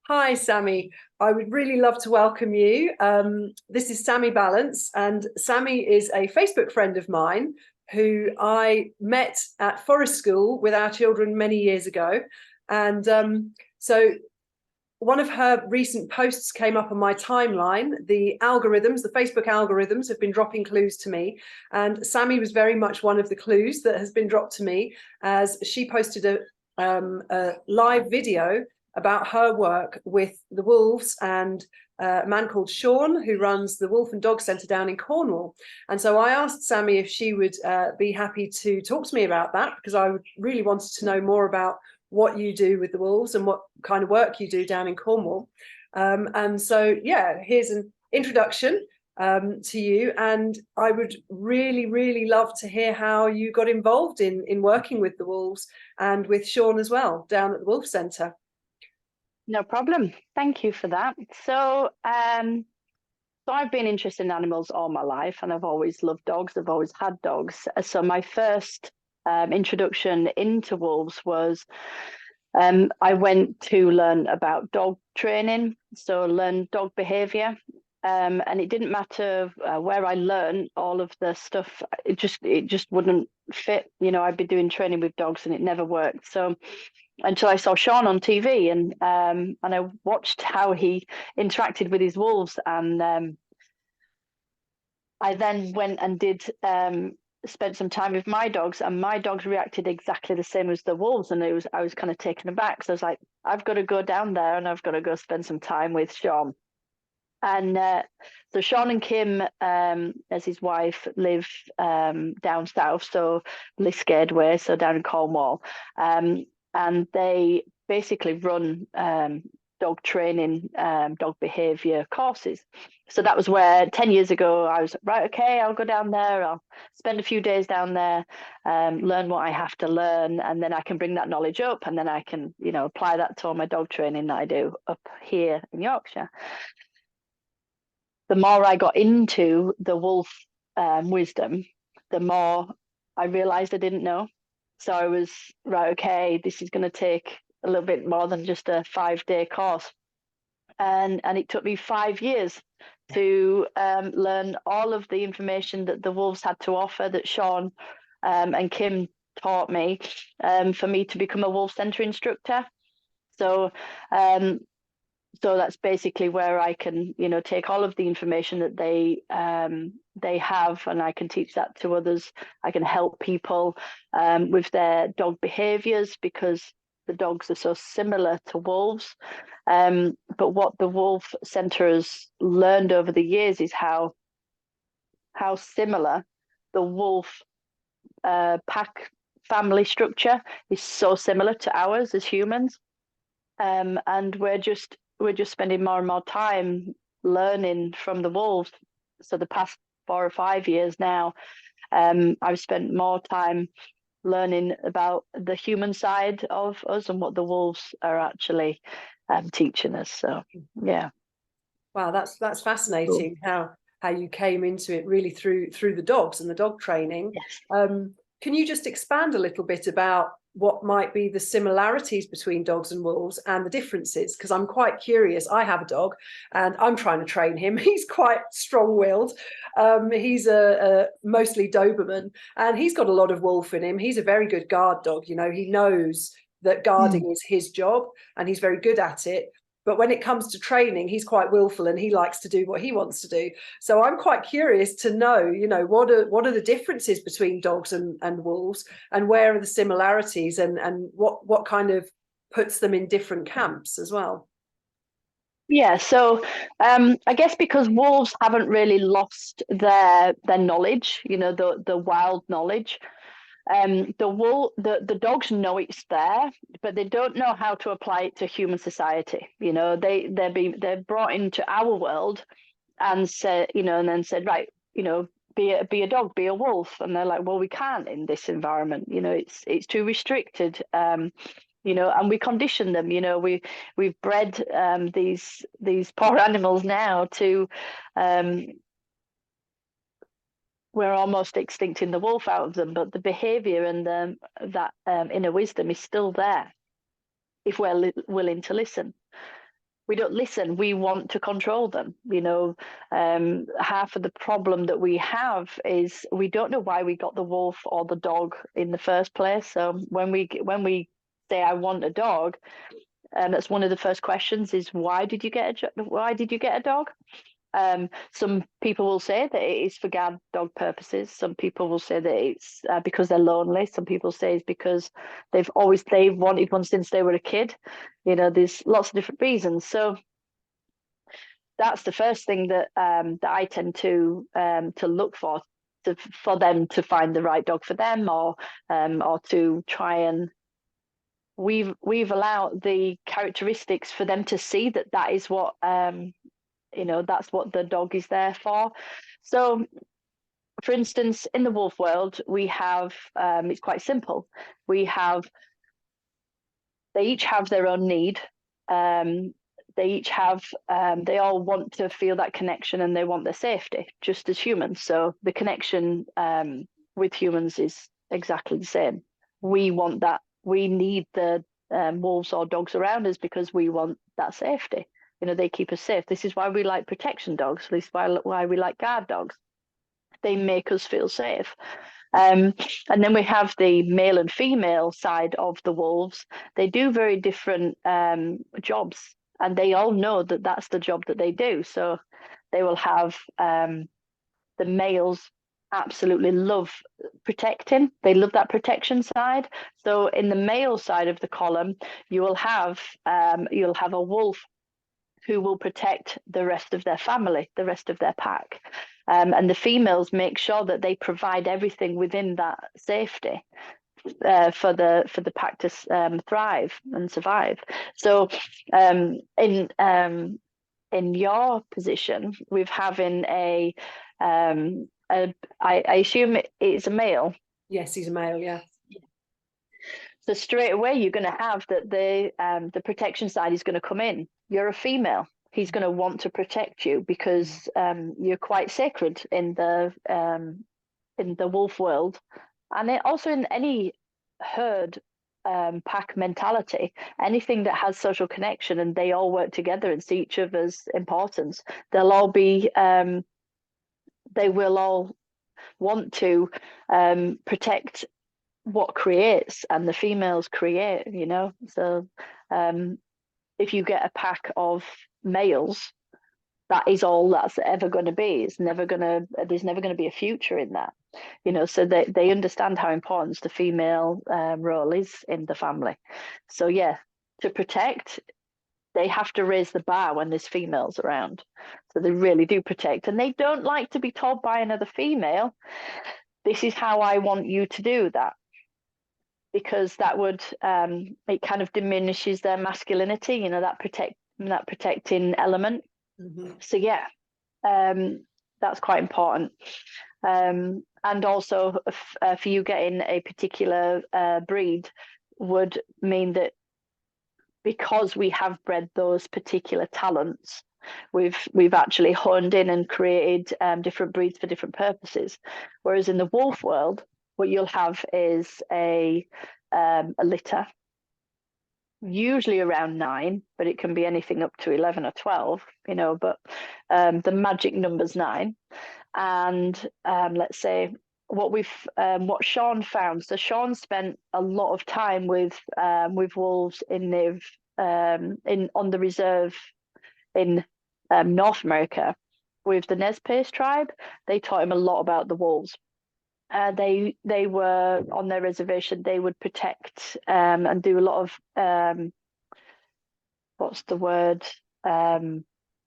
Hi, Sammi. I would really love to welcome you. This is Sammi Ballance, and Sammi is a Facebook friend of mine who I met at forest school with our children many years ago. And so one of her recent posts came up on my timeline. The algorithms, the Facebook algorithms, have been dropping clues to me. And Sammi was very much one of the clues that has been dropped to me, as she posted a live video about her work with the wolves and a man called Sean, who runs the Wolf and Dog Centre down in Cornwall. And so I asked Sammi if she would be happy to talk to me about that, because I really wanted to know more about what you do with the wolves and what kind of work you do down in Cornwall. And so, yeah, here's an introduction to you. And I would really, really love to hear how you got involved in working with the wolves and with Sean as well down at the Wolf Centre. No problem. Thank you for that. So I've been interested in animals all my life, and I've always loved dogs. I've always had dogs. So my first introduction into wolves was I went to learn about dog training, so learn dog behavior. And it didn't matter where I learned all of the stuff. It just wouldn't fit. I'd be doing training with dogs, and it never worked. So until I saw Sean on TV, and I watched how he interacted with his wolves, and I then went and did spent some time with my dogs, and my dogs reacted exactly the same as the wolves, and I was kind of taken aback. So I was like, I've got to go down there, and I've got to go spend some time with Sean. And so Sean and Kim, as his wife, live down south, so Liskeard way, so down in Cornwall. And they basically run dog training, dog behavior courses. So that was where 10 years ago I was right, okay, I'll go down there, I'll spend a few days down there, learn what I have to learn, and then I can bring that knowledge up, and then I can, apply that to all my dog training that I do up here in Yorkshire. The more I got into the wolf wisdom, the more I realized I didn't know. So I was right, okay, this is going to take a little bit more than just a 5-day course. And it took me 5 years to learn all of the information that the wolves had to offer, that Sean and Kim taught me, for me to become a wolf centre instructor. So that's basically where I can, take all of the information that they have, and I can teach that to others. I can help people with their dog behaviors, because the dogs are so similar to wolves. But what the Wolf Centre has learned over the years is how similar the wolf pack family structure is, so similar to ours as humans. And we're just spending more and more time learning from the wolves. So the past 4 or 5 years now, I've spent more time learning about the human side of us and what the wolves are actually teaching us. So yeah. Wow, that's fascinating. Cool. How you came into it really through the dogs and the dog training. Yes. Can you just expand a little bit about what might be the similarities between dogs and wolves and the differences? Because I'm quite curious. I have a dog and I'm trying to train him. He's quite strong-willed. He's a mostly Doberman, and he's got a lot of wolf in him. He's a very good guard dog. He knows that guarding is his job, and he's very good at it. But when it comes to training, he's quite willful, and he likes to do what he wants to do. So I'm quite curious to know, what are the differences between dogs and wolves, and where are the similarities, and what kind of puts them in different camps as well? Yeah, so I guess because wolves haven't really lost their knowledge, the wild knowledge. The dogs know it's there, but they don't know how to apply it to human society. They're brought into our world and said, and then said, right, be a dog, be a wolf, and they're like, well, we can't in this environment. It's too restricted. And we condition them. We've bred these poor animals now to. We're almost extincting the wolf out of them, but the behavior and that inner wisdom is still there if we're willing to listen. we don't listen. We want to control them. You know, half of the problem that we have is we don't know why we got the wolf or the dog in the first place. So when we say I want a dog, that's one of the first questions is why did you get a dog? Some people will say that it is for guard dog purposes. Some people will say that it's because they're lonely. Some people say it's because they've wanted one since they were a kid. You know, there's lots of different reasons. So that's the first thing that that I tend to look for them to find the right dog for them, or to try and weave out the characteristics for them to see that is what you know, that's what the dog is there for. So, for instance, in the wolf world, we have it's quite simple. They each have their own need. They each have they all want to feel that connection, and they want their safety, just as humans. So the connection with humans is exactly the same. We want that. We need the wolves or dogs around us because we want that safety. You know, they keep us safe. This is why we like protection dogs. This is why we like guard dogs. They make us feel safe. And then we have the male and female side of the wolves. They do very different jobs, and they all know that that's the job that they do. So they will have the males absolutely love protecting. They love that protection side. So in the male side of the column, you'll have a wolf who will protect the rest of their family, the rest of their pack. And the females make sure that they provide everything within that safety for the pack to thrive and survive. So in your position, with having I assume it's a male. Yes, he's a male. Yeah. So straight away, you're going to have that the protection side is going to come in. You're a female. He's going to want to protect you because you're quite sacred in the wolf world, and also in any herd pack mentality. Anything that has social connection and they all work together and see each other's importance, they'll all be they will all want to protect what creates, and the females create, you know. So if you get a pack of males, that is all that's ever going to be. There's never going to be a future in that, you know. So they understand how important the female role is in the family. So yeah, to protect, they have to raise the bar when there's females around. So they really do protect, and they don't like to be told by another female, this is how I want you to do that, because that would it kind of diminishes their masculinity, you know, that protecting element. Mm-hmm. So yeah, that's quite important. And also for you getting a particular breed would mean that because we have bred those particular talents, we've actually honed in and created different breeds for different purposes. Whereas in the wolf world, what you'll have is a litter, usually around 9, but it can be anything up to 11 or 12, you know, but the magic number's 9. And let's say what Sean found. So Sean spent a lot of time with wolves on the reserve in North America with the Nez Perce tribe. They taught him a lot about the wolves. They were on their reservation. They would protect and do a lot of what's the word?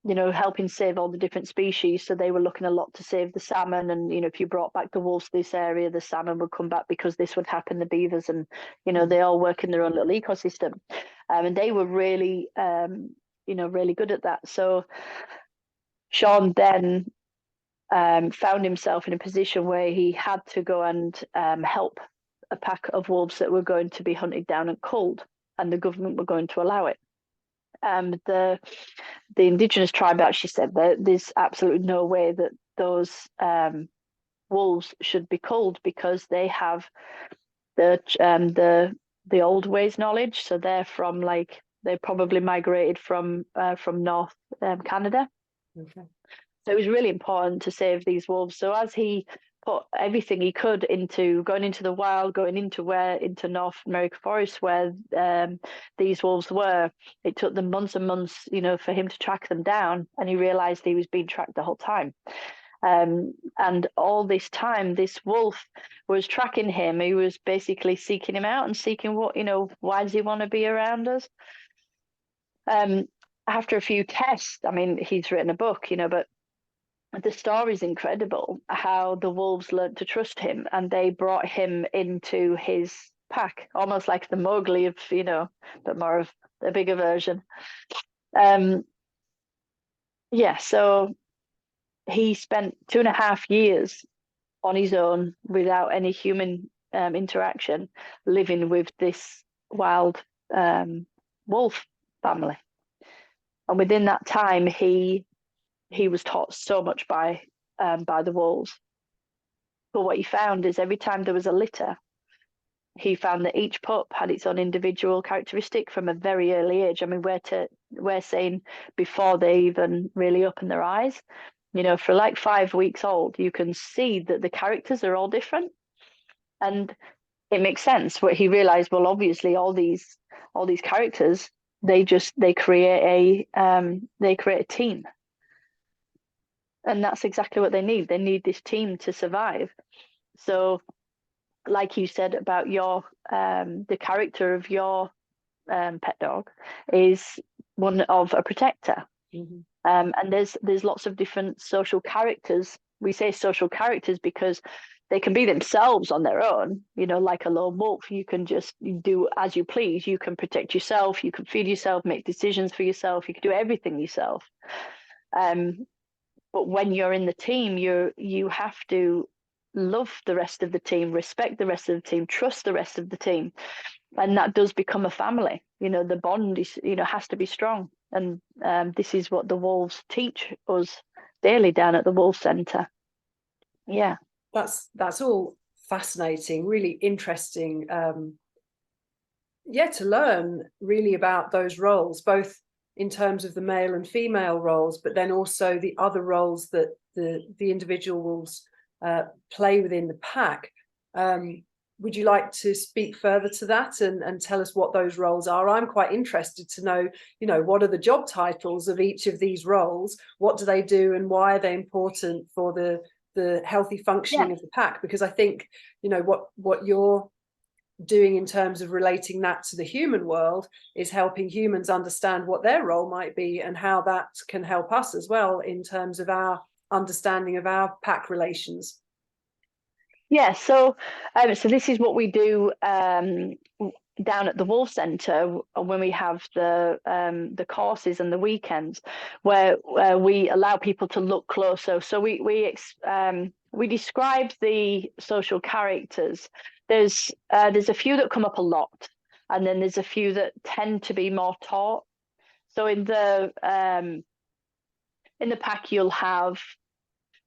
You know, helping save all the different species. So they were looking a lot to save the salmon. And you know, if you brought back the wolves to this area, the salmon would come back because this would happen. The beavers, and you know, they all work in their own little ecosystem. And they were really, you know, really good at that. So Sean then found himself in a position where he had to go and help a pack of wolves that were going to be hunted down and culled, and the government were going to allow it. The indigenous tribe actually said that there's absolutely no way that those wolves should be culled because they have the old ways knowledge. So they're from like They probably migrated from North Canada. Okay. So it was really important to save these wolves. So as he put everything he could into going into the wild, going into North America forest where these wolves were, it took them months and months, for him to track them down, and he realized he was being tracked the whole time. And all this time, this wolf was tracking him. He was basically seeking him out and seeking why does he want to be around us? After a few tests, I mean, he's written a book, but the story is incredible how the wolves learned to trust him, and they brought him into his pack, almost like the Mowgli of, but more of the bigger version. So he spent 2.5 years on his own without any human interaction, living with this wild wolf family. And within that time, he was taught so much by the wolves. But what he found is every time there was a litter, he found that each pup had its own individual characteristic from a very early age. I mean, we're saying before they even really open their eyes, for like 5 weeks old, you can see that the characters are all different. And it makes sense. What he realized, well, obviously all these characters, they create a team. And that's exactly what they need. They need this team to survive. So, like you said about your the character of your pet dog is one of a protector. Mm-hmm. And there's lots of different social characters. We say social characters because they can be themselves on their own, like a lone wolf. You can just do as you please. You can protect yourself, you can feed yourself, make decisions for yourself, you can do everything yourself. But when you're in the team, you have to love the rest of the team, respect the rest of the team, trust the rest of the team. And that does become a family. The bond is, has to be strong. And this is what the wolves teach us daily down at the Wolf Centre. Yeah. That's all fascinating, really interesting. To learn really about those roles, both in terms of the male and female roles, but then also the other roles that the individual wolves play within the pack. Would you like to speak further to that and tell us what those roles are? I'm quite interested to know, what are the job titles of each of these roles? What do they do, and why are they important for the healthy functioning of the pack? Because I think, what you're doing in terms of relating that to the human world is helping humans understand what their role might be and how that can help us as well in terms of our understanding of our pack relations. Yeah, so this is what we do down at the Wolf Centre when we have the courses and the weekends, where we allow people to look closer. So we describe the social characters. There's a few that come up a lot, and then there's a few that tend to be more taught. So in the pack, you'll have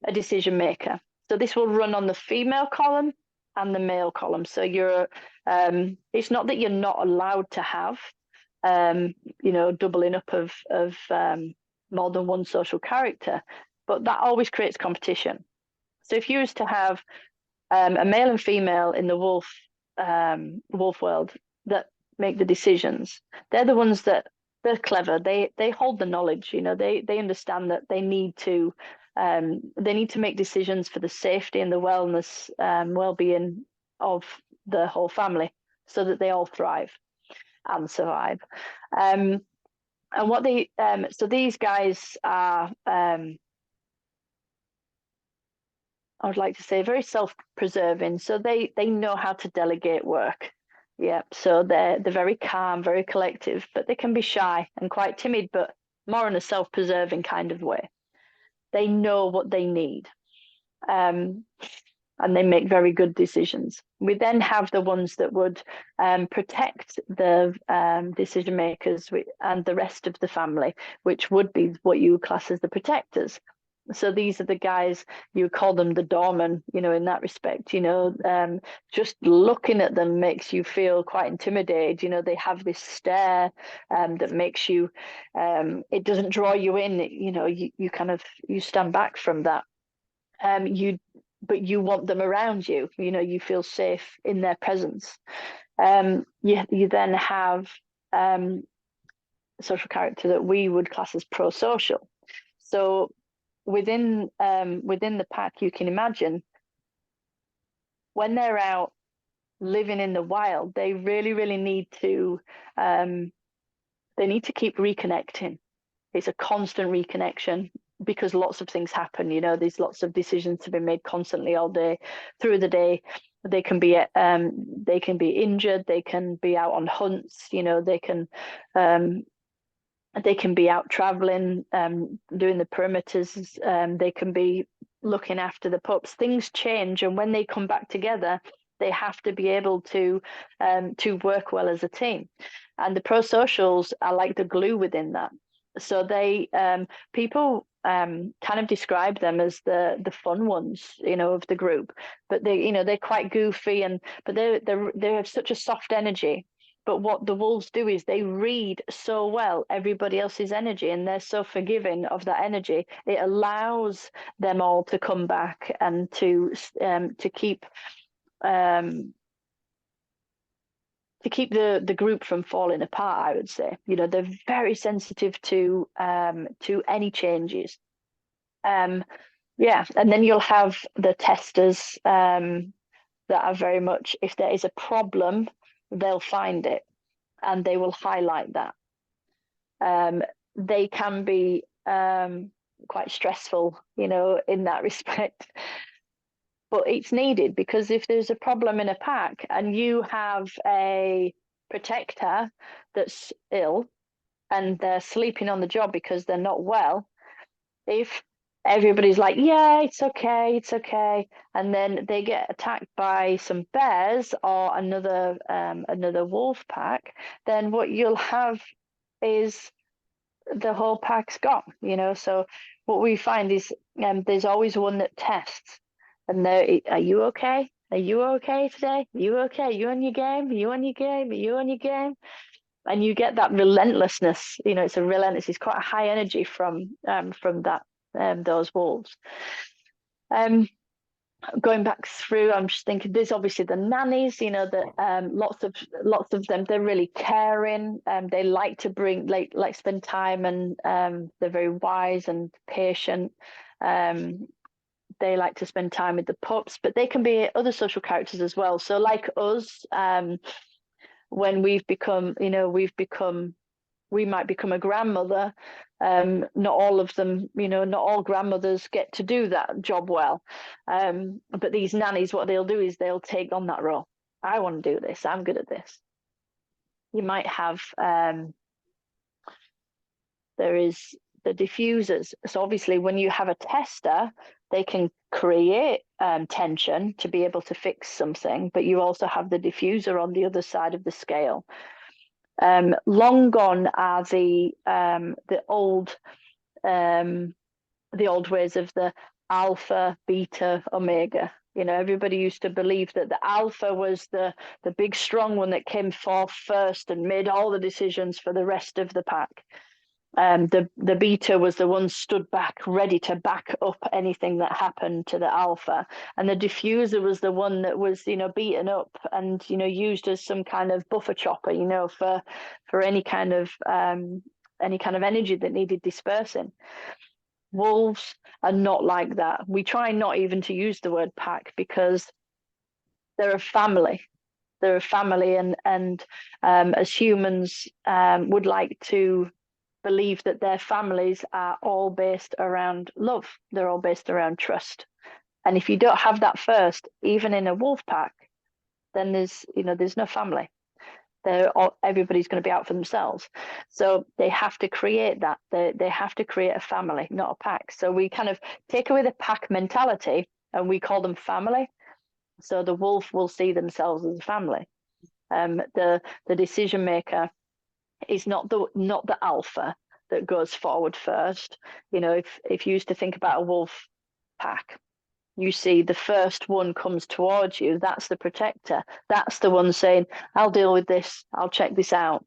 a decision maker. So this will run on the female column and the male column. So you're it's not that you're not allowed to have doubling up of more than one social character, but that always creates competition. So if you was to have a male and female in the wolf world that make the decisions, they're the ones that they're clever. They hold the knowledge. They understand that they need to make decisions for the safety and the wellness, well-being of the whole family, so that they all thrive and survive. And what so these guys are, I would like to say, very self-preserving. So they know how to delegate work. Yeah. So they're very calm, very collective, but they can be shy and quite timid, but more in a self-preserving kind of way. They know what they need, and they make very good decisions. We then have the ones that would protect the decision makers and the rest of the family, which would be what you would class as the protectors. So these are the guys, you call them the doorman, you know, in that respect, you know, just looking at them makes you feel quite intimidated. You know, they have this stare that makes you, it doesn't draw you in, you know, you kind of, you stand back from that. But you want them around you, you know, you feel safe in their presence. You then have social character that we would class as pro-social. So within the pack, you can imagine when they're out living in the wild, they really need to keep reconnecting. It's a constant reconnection because lots of things happen. You know, there's lots of decisions to be made constantly all day through the day. They can be injured. They can be out on hunts. You know, they can be out traveling, doing the perimeters. They can be looking after the pups. Things change, and when they come back together, they have to be able to work well as a team. And the pro-socials are like the glue within that. So they people kind of describe them as the fun ones, you know, of the group. But they, you know, they're quite goofy, but they have such a soft energy. But what the wolves do is they read so well everybody else's energy, and they're so forgiving of that energy. It allows them all to come back and to keep the group from falling apart. I would say, you know, they're very sensitive to any changes. Yeah, and then you'll have the testers that are very much, if there is a problem, they'll find it and they will highlight that. They can be quite stressful, you know, in that respect. But it's needed, because if there's a problem in a pack and you have a protector that's ill and they're sleeping on the job because they're not well, if everybody's like, yeah, it's okay, and then they get attacked by some bears or another wolf pack, then what you'll have is the whole pack's gone, you know. So what we find is there's always one that tests, and are you okay? Are you okay today? Are you okay? Are you on your game? Are you on your game? Are you on your game? And you get that relentlessness, you know. It's quite a high energy from that those wolves. Going back through, I'm just thinking there's obviously the nannies, you know, that lots of them, they're really caring, they like to like spend time, and they're very wise and patient. They like to spend time with the pups, but they can be other social characters as well. So like us, when we might become a grandmother. Not all of them, you know, not all grandmothers get to do that job well. But these nannies, what they'll do is they'll take on that role. I want to do this. I'm good at this. You might have, there is the diffusers. So obviously when you have a tester, they can create tension to be able to fix something, but you also have the diffuser on the other side of the scale. Long gone are the old ways of the alpha, beta, omega. You know, everybody used to believe that the alpha was the big strong one that came forth first and made all the decisions for the rest of the pack. The beta was the one stood back, ready to back up anything that happened to the alpha, and the diffuser was the one that was, you know, beaten up and, you know, used as some kind of buffer chopper, you know, for any kind of energy that needed dispersing. Wolves are not like that. We try not even to use the word pack, because they're a family. They're a family, and as humans would like to believe that their families are all based around love. They're all based around trust. And if you don't have that first, even in a wolf pack, then there's no family. Everybody's going to be out for themselves. So they have to create that. They have to create a family, not a pack. So we kind of take away the pack mentality and we call them family. So the wolf will see themselves as a family. The decision maker is not the alpha. that goes forward first. You know, if you used to think about a wolf pack, you see the first one comes towards you, that's the protector. That's the one saying, I'll deal with this, I'll check this out.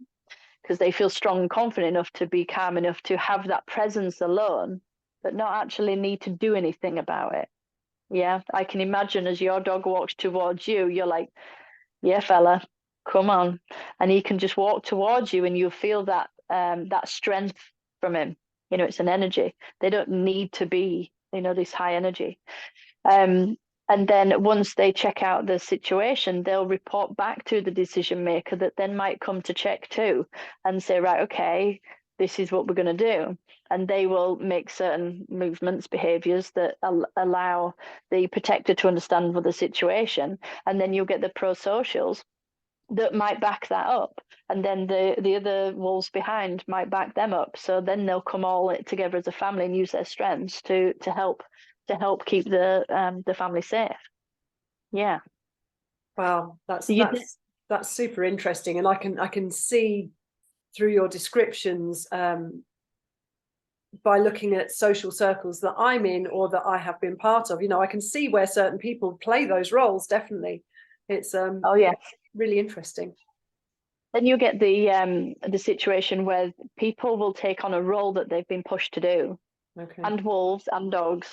Because they feel strong and confident enough to be calm enough to have that presence alone, but not actually need to do anything about it. Yeah, I can imagine as your dog walks towards you, you're like, yeah, fella, come on. And he can just walk towards you and you'll feel that that strength from him. You know, it's an energy. They don't need to be, you know, this high energy. And then once they check out the situation, they'll report back to the decision maker that then might come to check too and say, right, okay, this is what we're going to do. And they will make certain movements, behaviors that allow the protector to understand the situation. And then you'll get the pro-socials that might back that up. And then the other wolves behind might back them up. So then they'll come all together as a family and use their strengths to help keep the family safe. Yeah. Wow, that's super interesting, and I can see through your descriptions, by looking at social circles that I'm in or that I have been part of, you know, I can see where certain people play those roles. Definitely, it's oh yeah, really interesting. Then you get the situation where people will take on a role that they've been pushed to do. Okay. And wolves and dogs,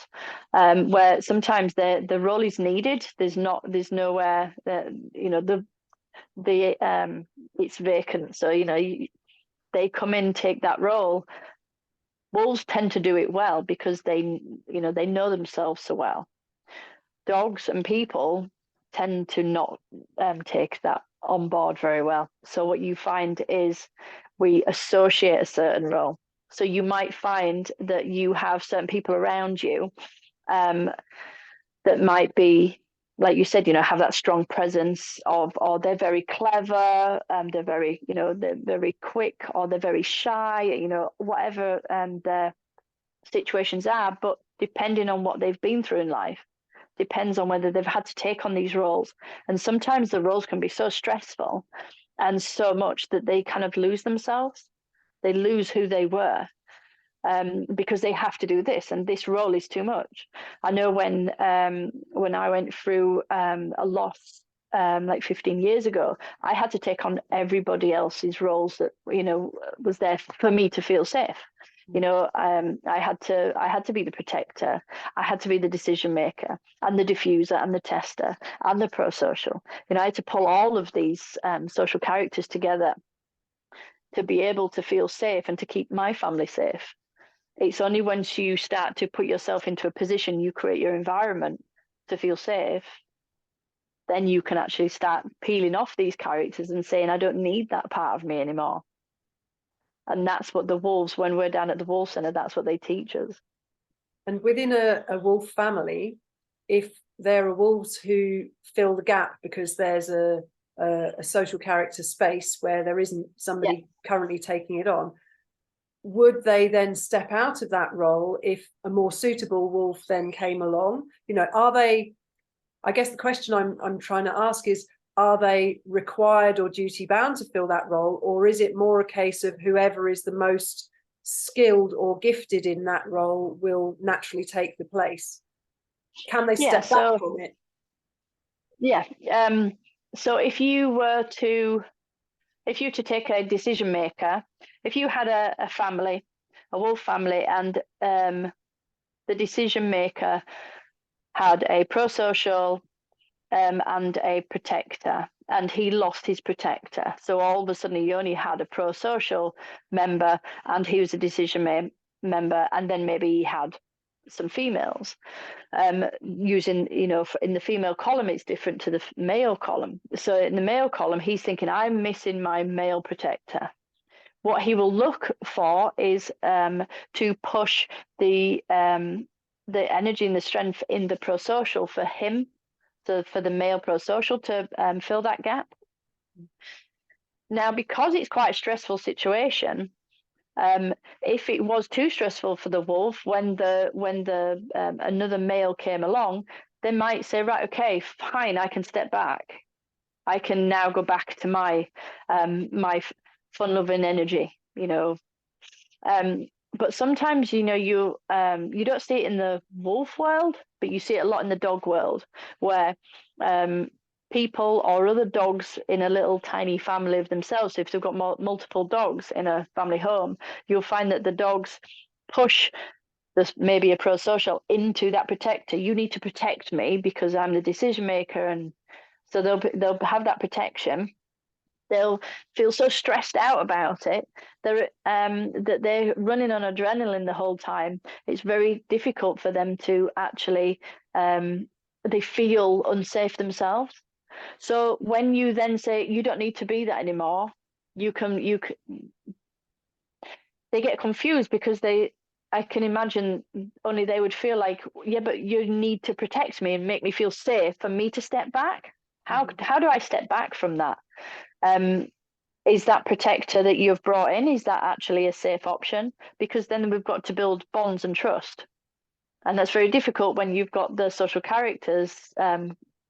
where sometimes the role is needed. There's nowhere that, you know, it's vacant. So, you know, they come in, take that role. Wolves tend to do it well because they know themselves so well. Dogs and people tend to not take that on board very well. So what you find is we associate a certain role. So you might find that you have certain people around you that might be, like you said, you know, have that strong presence or they're very clever, they're very, you know, they're very quick, or they're very shy, you know, whatever their situations are. But depending on what they've been through in life, depends on whether they've had to take on these roles. And sometimes the roles can be so stressful and so much that they kind of lose themselves. They lose who they were because they have to do this, and this role is too much. I know when I went through a loss like 15 years ago, I had to take on everybody else's roles that, you know, was there for me to feel safe. You know, I had to be the protector, I had to be the decision maker and the diffuser and the tester and the pro-social. You know, I had to pull all of these social characters together to be able to feel safe and to keep my family safe. It's only once you start to put yourself into a position, you create your environment to feel safe, then you can actually start peeling off these characters and saying, I don't need that part of me anymore. And that's what the wolves, when we're down at the Wolf Centre, that's what they teach us. And within a wolf family, if there are wolves who fill the gap because there's a social character space where there isn't somebody currently taking it on, would they then step out of that role if a more suitable wolf then came along? You know, are they, I guess the question I'm trying to ask is, are they required or duty bound to fill that role, or is it more a case of whoever is the most skilled or gifted in that role will naturally take the place? Can they step back from it? Yeah. So if you were to take a decision maker, if you had a family, a wolf family, and the decision maker had a pro-social and a protector, and he lost his protector, so all of a sudden he only had a pro-social member and he was a decision member, and then maybe he had some females, using, you know, in the female column it's different to the male column. So in the male column he's thinking, I'm missing my male protector. What he will look for is to push the energy and the strength in the pro-social for him, so for the male pro-social to fill that gap. Now, because it's quite a stressful situation, if it was too stressful for the wolf, when another male came along, they might say, right, okay, fine, I can step back. I can now go back to my my fun-loving energy, you know, But sometimes, you don't see it in the wolf world, but you see it a lot in the dog world, where people or other dogs in a little tiny family of themselves, so if they've got multiple dogs in a family home, you'll find that the dogs push this maybe a pro-social into that protector. You need to protect me because I'm the decision maker, and so they'll have that protection. They'll feel so stressed out about it that they're running on adrenaline the whole time. It's very difficult for them to actually they feel unsafe themselves. So when you then say you don't need to be that anymore, they get confused because I can imagine only they would feel like, yeah, but you need to protect me and make me feel safe for me to step back. How do I step back from that? Is that protector that you've brought in, is that actually a safe option? Because then we've got to build bonds and trust. And that's very difficult when you've got the social characters,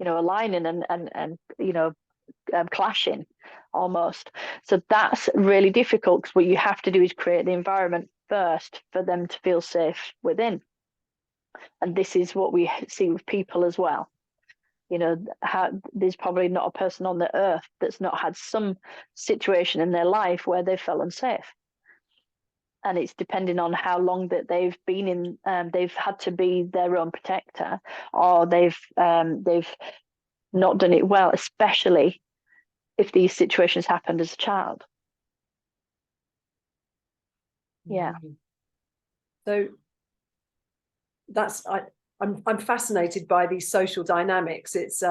aligning and clashing almost. So that's really difficult, because what you have to do is create the environment first for them to feel safe within. And this is what we see with people as well. There's probably not a person on the earth that's not had some situation in their life where they felt unsafe. And it's depending on how long that they've been in, they've had to be their own protector, or they've not done it well, especially if these situations happened as a child. Yeah. So I'm fascinated by these social dynamics. It's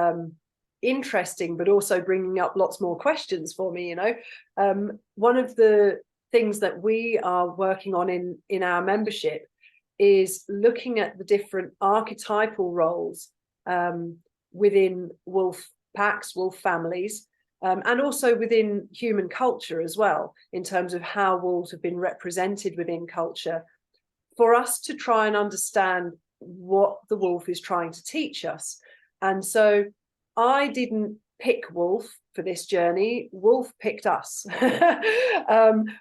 interesting, but also bringing up lots more questions for me. One of the things that we are working on in our membership is looking at the different archetypal roles within wolf packs, wolf families, and also within human culture as well, in terms of how wolves have been represented within culture, for us to try and understand what the wolf is trying to teach us. And so I didn't pick wolf for this journey. Wolf picked us.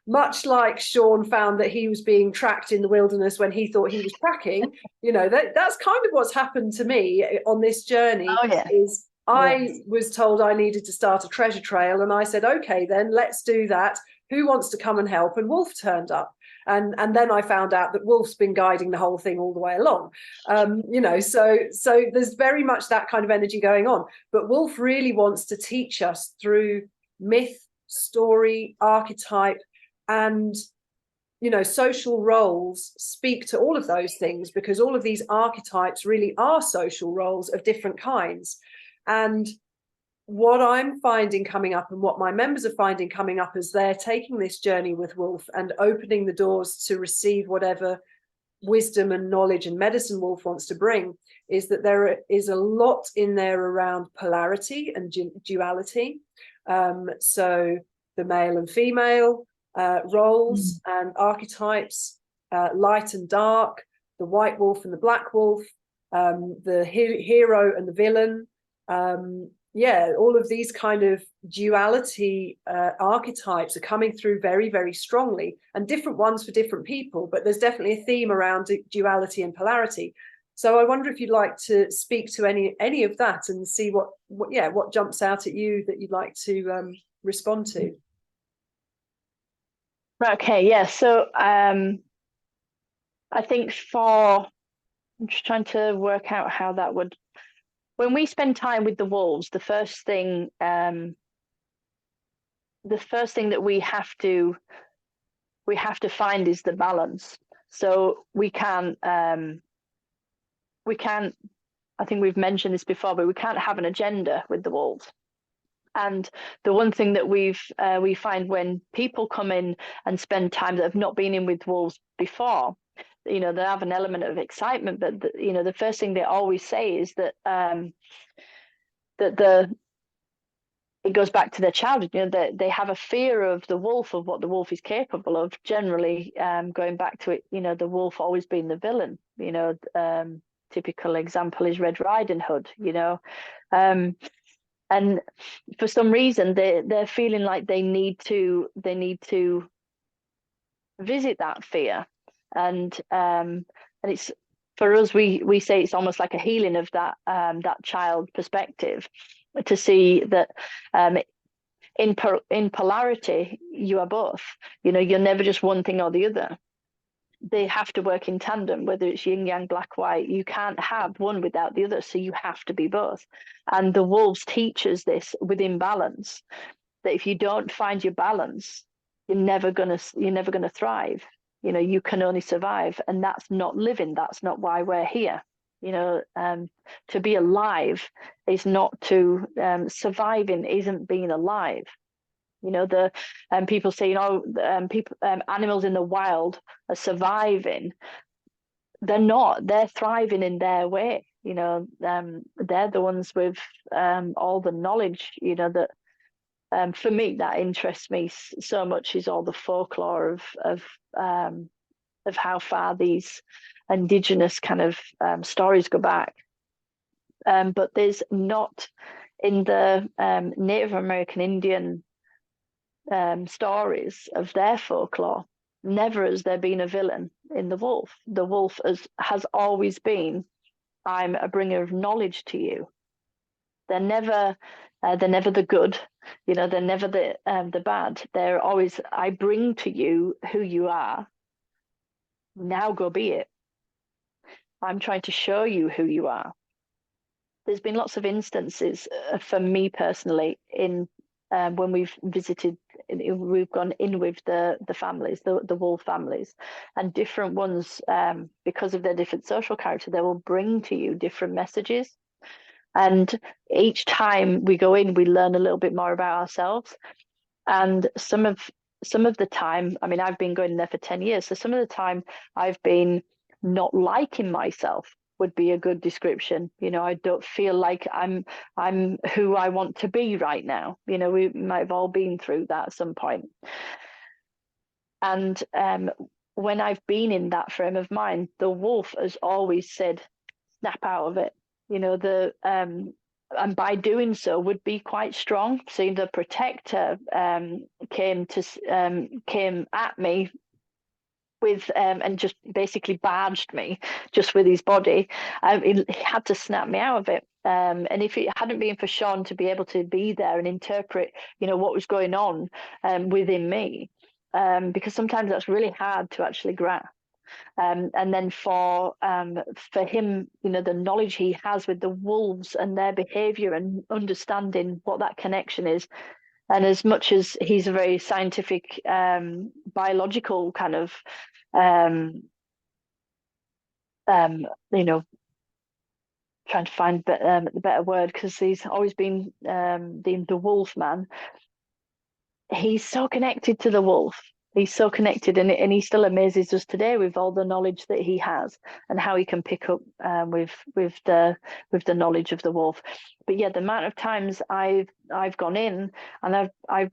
Much like Sean found that he was being tracked in the wilderness when he thought he was tracking, that's kind of what's happened to me on this journey. Oh, yeah. I was told I needed to start a treasure trail, and I said, okay, then let's do that. Who wants to come and help? And Wolf turned up. And then I found out that Wolf's been guiding the whole thing all the way along. So there's very much that kind of energy going on. But Wolf really wants to teach us through myth, story, archetype, and social roles speak to all of those things, because all of these archetypes really are social roles of different kinds. And what I'm finding coming up, and what my members are finding coming up as they're taking this journey with Wolf and opening the doors to receive whatever wisdom and knowledge and medicine Wolf wants to bring, is that there is a lot in there around polarity and duality. So the male and female roles and archetypes, light and dark, the white wolf and the black wolf, the hero and the villain. All of these kind of duality archetypes are coming through very, very strongly, and different ones for different people, but there's definitely a theme around duality and polarity. So I wonder if you'd like to speak to any of that and see what jumps out at you that you'd like to respond to. Okay, yeah. So I think I'm just trying to work out how that would. When we spend time with the wolves, the first thing that we have to find is the balance. So we can't. I think we've mentioned this before, but we can't have an agenda with the wolves. And the one thing that we find when people come in and spend time that have not been in with wolves before, they have an element of excitement, but the first thing they always say is that it goes back to their childhood. That they have a fear of the wolf, of what the wolf is capable of. Generally, going back to it, the wolf always being the villain. Typical example is Red Riding Hood. And for some reason, they're feeling like they need to visit that fear. And it's, for us, we say it's almost like a healing of that that child perspective, to see that in polarity you are both. You know, you're never just one thing or the other. They have to work in tandem, whether it's yin yang, black, white. You can't have one without the other, so you have to be both. And the wolves teach us this within balance, that if you don't find your balance, you're never gonna thrive. You know, you can only survive, and that's not living. That's not why we're here. You know, to be alive is not to surviving isn't being alive. You know, the people say, you know, people animals in the wild are surviving. They're not. They're thriving in their way. You know, they're the ones with all the knowledge. You know, that for me, that interests me so much, is all the folklore of how far these indigenous kind of stories go back. But there's not, in the Native American Indian stories of their folklore, never has there been a villain in the wolf. The wolf has always been, I'm a bringer of knowledge to you. They're never the good, you know, they're never the bad. They're always, I bring to you who you are. Now go be it. I'm trying to show you who you are. There's been lots of instances for me personally in when we've visited, we've gone in with the families, the wolf families, and different ones, because of their different social character, they will bring to you different messages. And each time we go in, we learn a little bit more about ourselves. And some of the time, I mean, I've been going there for 10 years, so some of the time I've been not liking myself, would be a good description. You know, I don't feel like I'm who I want to be right now. You know, we might have all been through that at some point. And when I've been in that frame of mind, the wolf has always said, snap out of it. You know, and by doing so would be quite strong. So the protector came at me with and just basically barged me just with his body. He had to snap me out of it. And if it hadn't been for Sean to be able to be there and interpret, you know, what was going on within me, because sometimes that's really hard to actually grasp. And then for him, you know, the knowledge he has with the wolves and their behavior and understanding what that connection is. And as much as he's a very scientific, biological kind of, you know, trying to find the better word, because he's always been deemed the wolf man. He's so connected to the wolf. He's so connected, and he still amazes us today with all the knowledge that he has and how he can pick up with the knowledge of the wolf. But yeah, the amount of times I've gone in and I've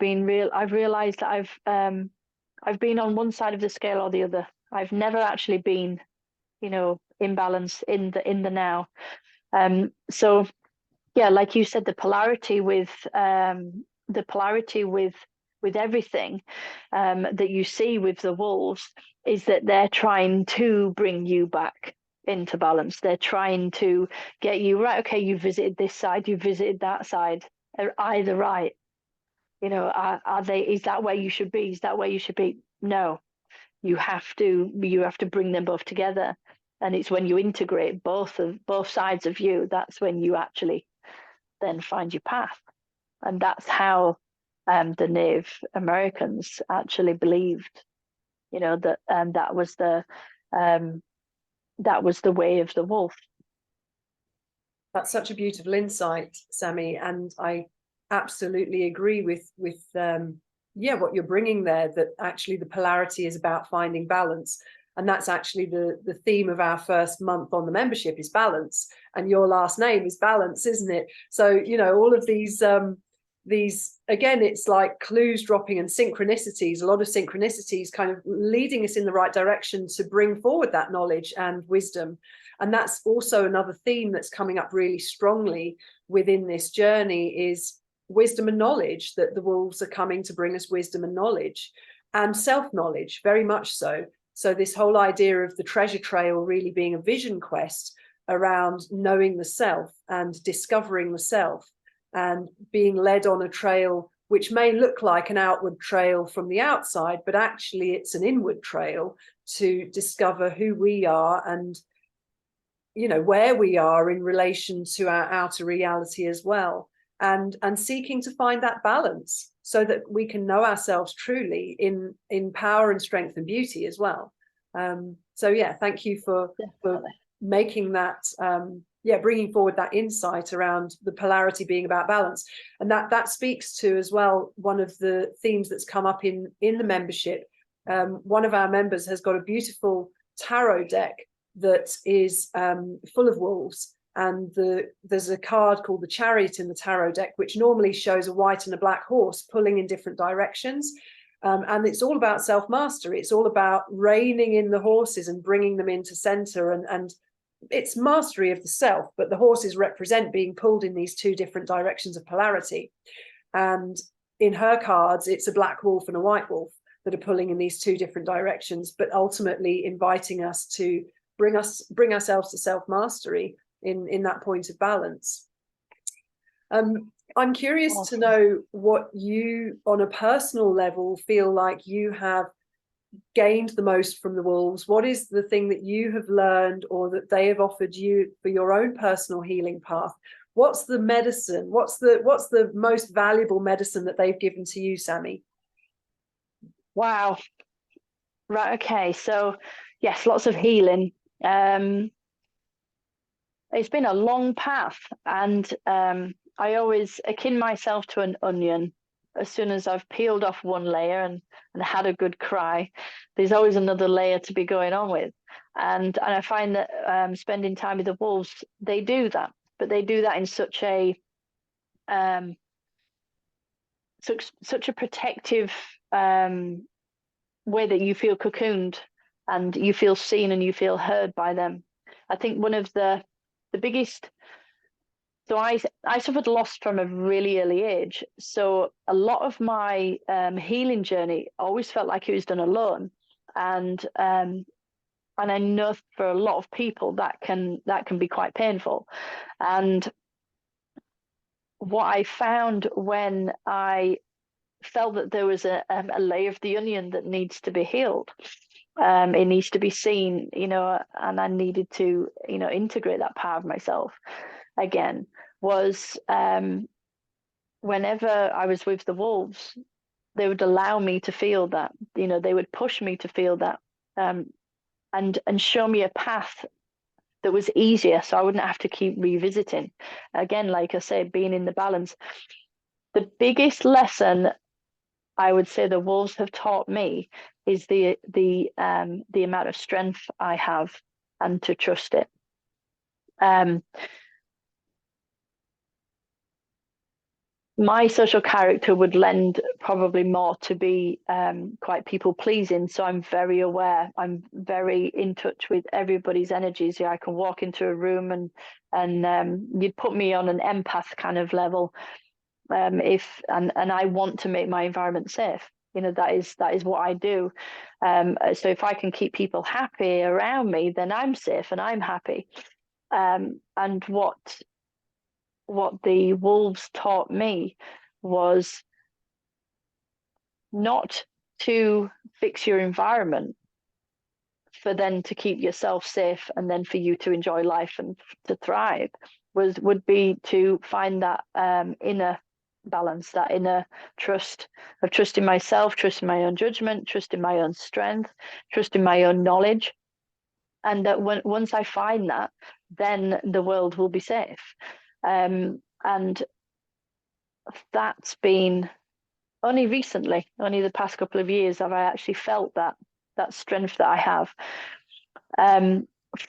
realized that I've been on one side of the scale or the other. I've never actually been, you know, in balance in the now. So yeah, like you said, the polarity with everything that you see with the wolves is that they're trying to bring you back into balance. They're trying to get you, right, okay, you visited this side, you visited that side. Are either right? You know, are they, is that where you should be? Is that where you should be? No, you have to bring them both together. And it's when you integrate both sides of you, that's when you actually then find your path. And that's how the Native Americans actually believed, you know, that that was the way of the wolf. That's such a beautiful insight, Sammi, and I absolutely agree with what you're bringing there, that actually the polarity is about finding balance. And that's actually the theme of our first month on the membership, is balance. And your last name is Ballance, isn't it? So, you know, all of these again, it's like clues dropping and synchronicities, a lot of synchronicities kind of leading us in the right direction to bring forward that knowledge and wisdom. And that's also another theme that's coming up really strongly within this journey, is wisdom and knowledge, that the wolves are coming to bring us wisdom and knowledge. and self-knowledge, very much so. So this whole idea of the treasure trail really being a vision quest around knowing the self and discovering the self, and being led on a trail which may look like an outward trail from the outside, but actually it's an inward trail to discover who we are and, you know, where we are in relation to our outer reality as well, and seeking to find that balance so that we can know ourselves truly in power and strength and beauty as well. So yeah, thank you for making that, bringing forward that insight around the polarity being about balance. And that speaks to as well one of the themes that's come up in the membership. One of our members has got a beautiful tarot deck that is full of wolves, and there's a card called the Chariot in the tarot deck, which normally shows a white and a black horse pulling in different directions. And it's all about self-mastery. It's all about reining in the horses and bringing them into center, and it's mastery of the self, but the horses represent being pulled in these two different directions of polarity. And in her cards, it's a black wolf and a white wolf that are pulling in these two different directions, but ultimately inviting us to bring ourselves to self-mastery in that point of balance. I'm curious to know what you, on a personal level, feel like you have gained the most from the wolves. What is the thing that you have learned or that they have offered you for your own personal healing path? What's the medicine? What's the most valuable medicine that they've given to you, Sammi? Wow. Right. Okay. So yes, lots of healing. It's been a long path, and I always akin myself to an onion. As soon as I've peeled off one layer and had a good cry, there's always another layer to be going on with. And I find that spending time with the wolves, they do that, but they do that in such a such a protective way that you feel cocooned and you feel seen and you feel heard by them. I think one of the biggest, so I suffered loss from a really early age. So a lot of my healing journey always felt like it was done alone. And I know for a lot of people that can be quite painful. And what I found when I felt that there was a layer of the onion that needs to be healed, it needs to be seen, you know, and I needed to, you know, integrate that part of myself again, was whenever I was with the wolves, they would allow me to feel that, you know, they would push me to feel that, and show me a path that was easier, so I wouldn't have to keep revisiting. Again, like I said, being in the balance. The biggest lesson I would say the wolves have taught me is the amount of strength I have, and to trust it. My social character would lend probably more to be quite people pleasing, so I'm very aware. I'm very in touch with everybody's energies. Yeah, I can walk into a room and you'd put me on an empath kind of level. And I want to make my environment safe. You know, that is what I do. So if I can keep people happy around me, then I'm safe and I'm happy. And what the wolves taught me was not to fix your environment for then to keep yourself safe and then for you to enjoy life and to thrive, would be to find that inner balance, that inner trust of trusting myself, trusting my own judgment, trusting my own strength, trusting my own knowledge. And that once I find that, then the world will be safe. And that's been only recently, only the past couple of years, have I actually felt that strength that I have.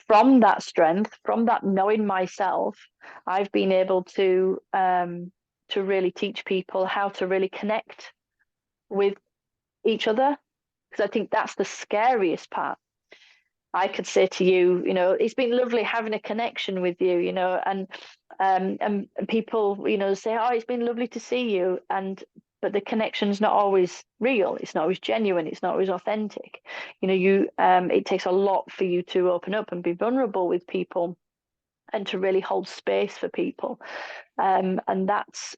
From that strength, from that knowing myself, I've been able to really teach people how to really connect with each other, because I think that's the scariest part. I could say to you, you know, it's been lovely having a connection with you, you know, and people, you know, say, oh, it's been lovely to see you. And but the connection's not always real. It's not always genuine. It's not always authentic. You know, it takes a lot for you to open up and be vulnerable with people, and to really hold space for people. And that's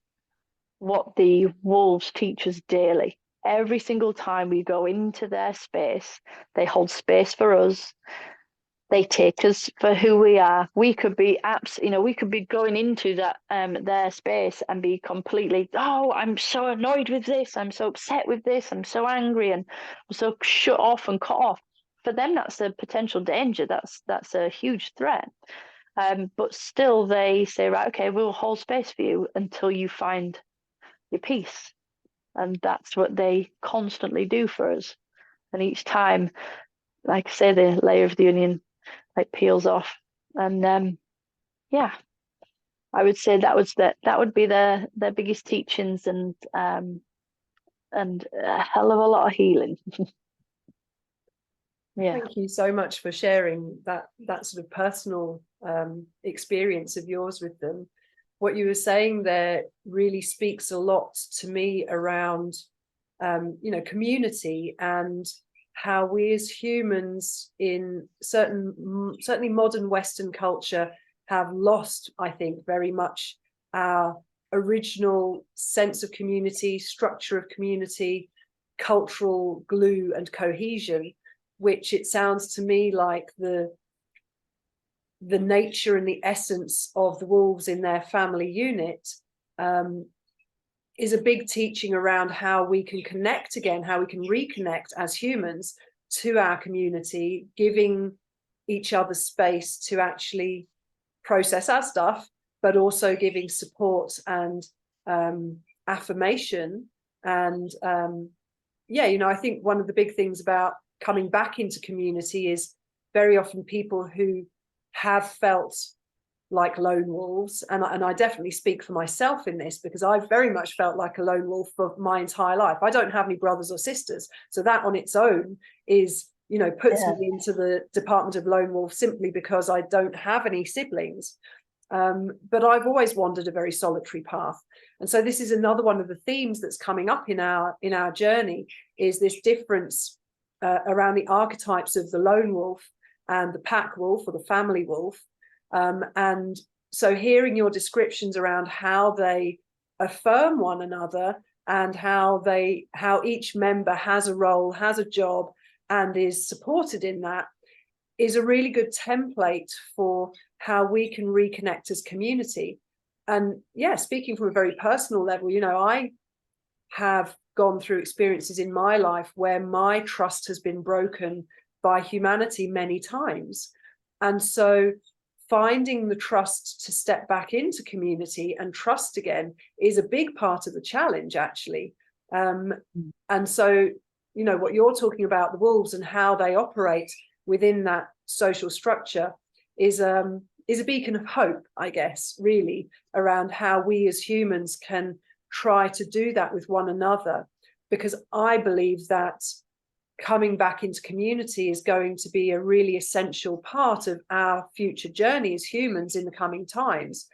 what the wolves teach us daily. Every single time we go into their space, they hold space for us. They take us for who we are. We could be we could be going into that their space and be completely, oh, I'm so annoyed with this, I'm so upset with this, I'm so angry, and I'm so shut off and cut off. For them, that's a potential danger. That's a huge threat. But still, they say, right, okay, we'll hold space for you until you find your peace, and that's what they constantly do for us. And each time, like I say, the layer of the onion like peels off, and yeah, I would say that would be their biggest teachings, and a hell of a lot of healing. Yeah. Thank you so much for sharing that sort of personal experience of yours with them. What you were saying there really speaks a lot to me around community, and how we as humans in certainly modern Western culture have lost, I think, very much our original sense of community, structure of community, cultural glue and cohesion, which it sounds to me like the nature and the essence of the wolves in their family unit is a big teaching around how we can connect again, how we can reconnect as humans to our community, giving each other space to actually process our stuff, but also giving support and affirmation. And I think one of the big things about coming back into community is very often people who have felt like lone wolves, and I definitely speak for myself in this, because I've very much felt like a lone wolf for my entire life. I don't have any brothers or sisters, so that on its own is, puts me into the department of lone wolf, simply because I don't have any siblings. But I've always wandered a very solitary path, and so this is another one of the themes that's coming up in our journey, is this difference around the archetypes of the lone wolf and the pack wolf, or the family wolf. And so hearing your descriptions around how they affirm one another, and how each member has a role, has a job, and is supported in that, is a really good template for how we can reconnect as community. And yeah, speaking from a very personal level, I have gone through experiences in my life where my trust has been broken by humanity many times. And so finding the trust to step back into community and trust again is a big part of the challenge, actually. And so, what you're talking about, the wolves and how they operate within that social structure, is a beacon of hope, I guess, really, around how we as humans can try to do that with one another. Because I believe that coming back into community is going to be a really essential part of our future journey as humans in the coming times.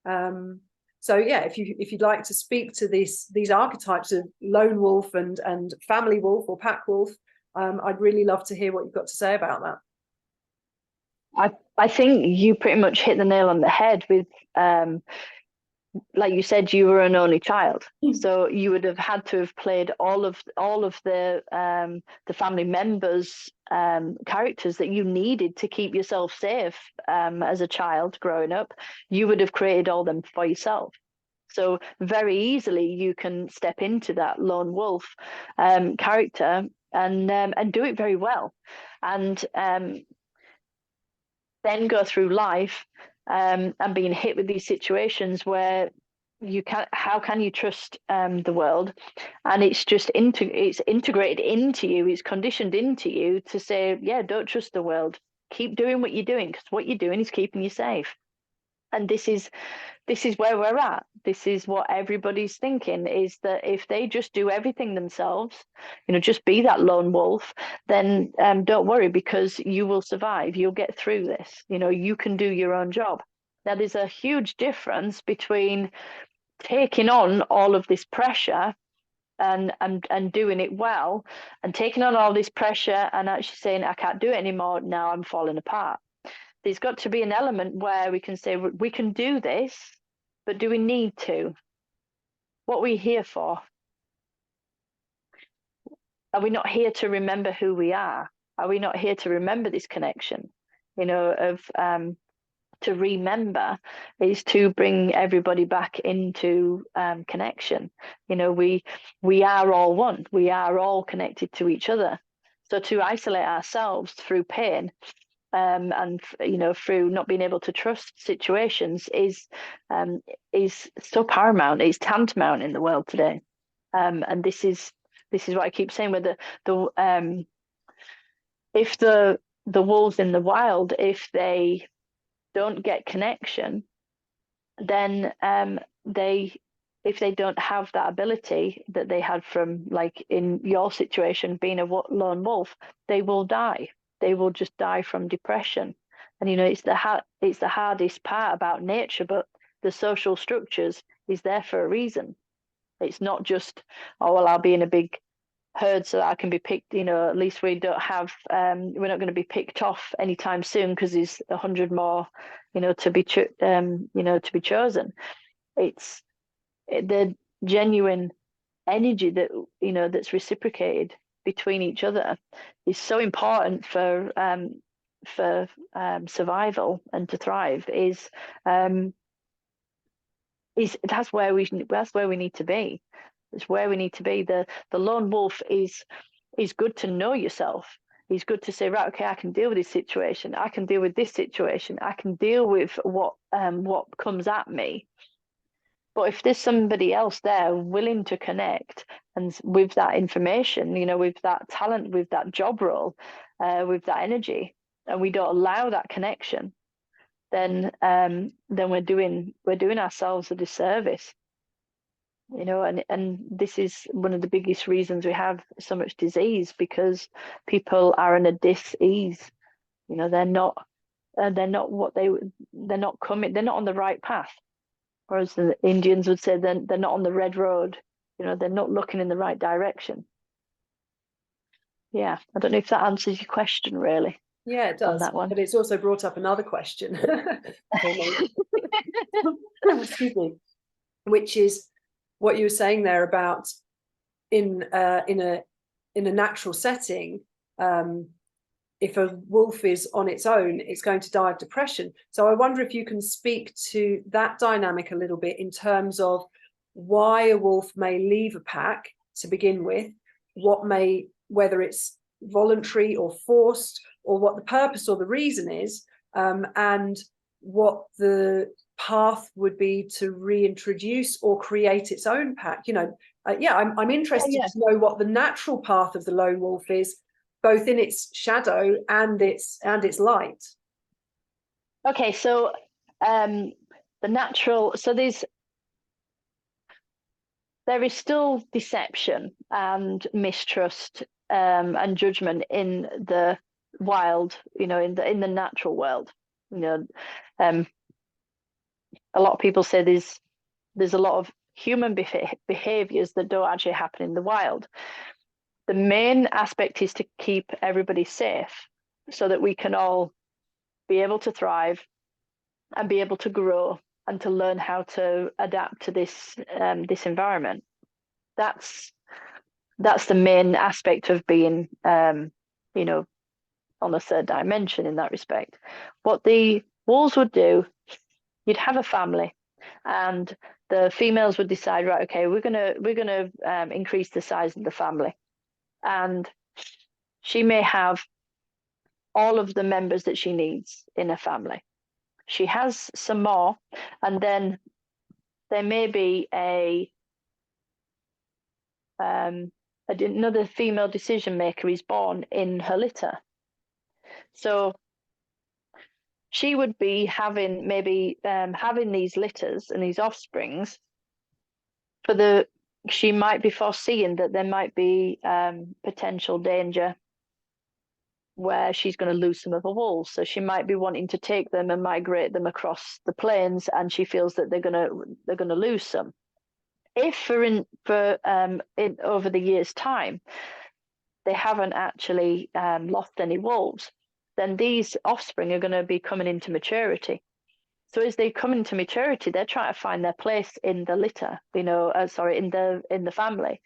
So yeah, if you'd like to speak to these archetypes of lone wolf and family wolf or pack wolf, I'd really love to hear what you've got to say about that. I think you pretty much hit the nail on the head with like you said, you were an only child, so you would have had to have played all of the family members' characters that you needed to keep yourself safe as a child growing up. You would have created all them for yourself. So very easily you can step into that lone wolf character and do it very well, and then go through life and being hit with these situations where how can you trust the world? And it's just it's integrated into you, it's conditioned into you to say, yeah, don't trust the world, keep doing what you're doing, because what you're doing is keeping you safe. And this is where we're at. This is what everybody's thinking, is that if they just do everything themselves, just be that lone wolf, then don't worry, because you will survive. You'll get through this. You can do your own job. Now, there's a huge difference between taking on all of this pressure and doing it well, and taking on all this pressure and actually saying, I can't do it anymore, now I'm falling apart. There's got to be an element where we can say, we can do this, but do we need to? What are we here for? Are we not here to remember who we are? Are we not here to remember this connection? To remember is to bring everybody back into connection. We are all one. We are all connected to each other. So to isolate ourselves through pain, and through not being able to trust situations is so paramount. It's tantamount in the world today, and this is what I keep saying. With if the wolves in the wild, if they don't get connection, then if they don't have that ability that they had from, like in your situation, being a lone wolf, they will die. They will just die from depression. And it's the hardest part about nature, but the social structures is there for a reason. It's not just, oh well, I'll be in a big herd so that I can be picked. At least we don't have. We're not going to be picked off anytime soon because there's 100 more, to be chosen. It's the genuine energy that that's reciprocated between each other is so important for survival and to thrive. That's where we need to be. It's where we need to be. The lone wolf is good to know yourself. It's good to say, right, okay, I can deal with this situation. I can deal with this situation. I can deal with what comes at me. But if there's somebody else there willing to connect and with that information, with that talent, with that job role, with that energy, and we don't allow that connection, then we're doing ourselves a disservice. And this is one of the biggest reasons we have so much disease, because people are in a dis-ease. They're not coming. They're not on the right path. Or as the Indians would say, they're not on the red road. They're not looking in the right direction. Yeah, I don't know if that answers your question, really. Yeah, it does. That one. But it's also brought up another question for me. Excuse me. Which is what you were saying there about in a natural setting, if a wolf is on its own, it's going to die of depression. So I wonder if you can speak to that dynamic a little bit in terms of why a wolf may leave a pack to begin with, whether it's voluntary or forced, or what the purpose or the reason is, and what the path would be to reintroduce or create its own pack. I'm interested to know what the natural path of the lone wolf is, both in its shadow and its light. Okay, so the natural, so there is still deception and mistrust and judgment in the wild, in the natural world. A lot of people say there's a lot of human behaviors that don't actually happen in the wild. The main aspect is to keep everybody safe so that we can all be able to thrive and be able to grow and to learn how to adapt to this environment. That's the main aspect of being on a third dimension in that respect. What the wolves would do, you'd have a family, and the females would decide, right, okay, we're gonna increase the size of the family, and she may have all of the members that she needs in a family. She has some more, and then there may be another female decision maker is born in her litter. So she would be having these litters and these offsprings she might be foreseeing that there might be potential danger where she's going to lose some of her wolves. So she might be wanting to take them and migrate them across the plains, and she feels that they're going to lose some. if over the year's time they haven't actually lost any wolves, then these offspring are going to be coming into maturity. So as they come into maturity, they're trying to find their place in the litter, in the family.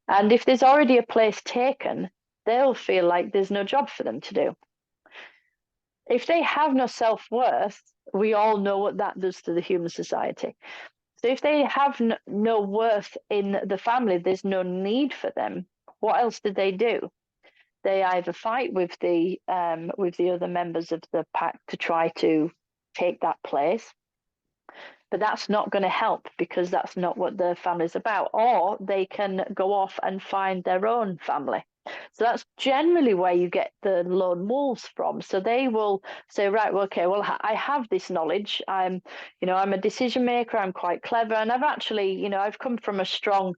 And if there's already a place taken, they'll feel like there's no job for them to do. If they have no self-worth, we all know what that does to the human society. So if they have no worth in the family, there's no need for them. What else did they do? They either fight with the other members of the pack to try to take that place, but that's not going to help because that's not what the family's about. Or they can go off and find their own family. So that's generally where you get the lone wolves from. So they will say, right, well, okay, well, I have this knowledge. I'm a decision maker. I'm quite clever, and I've actually, I've come from a strong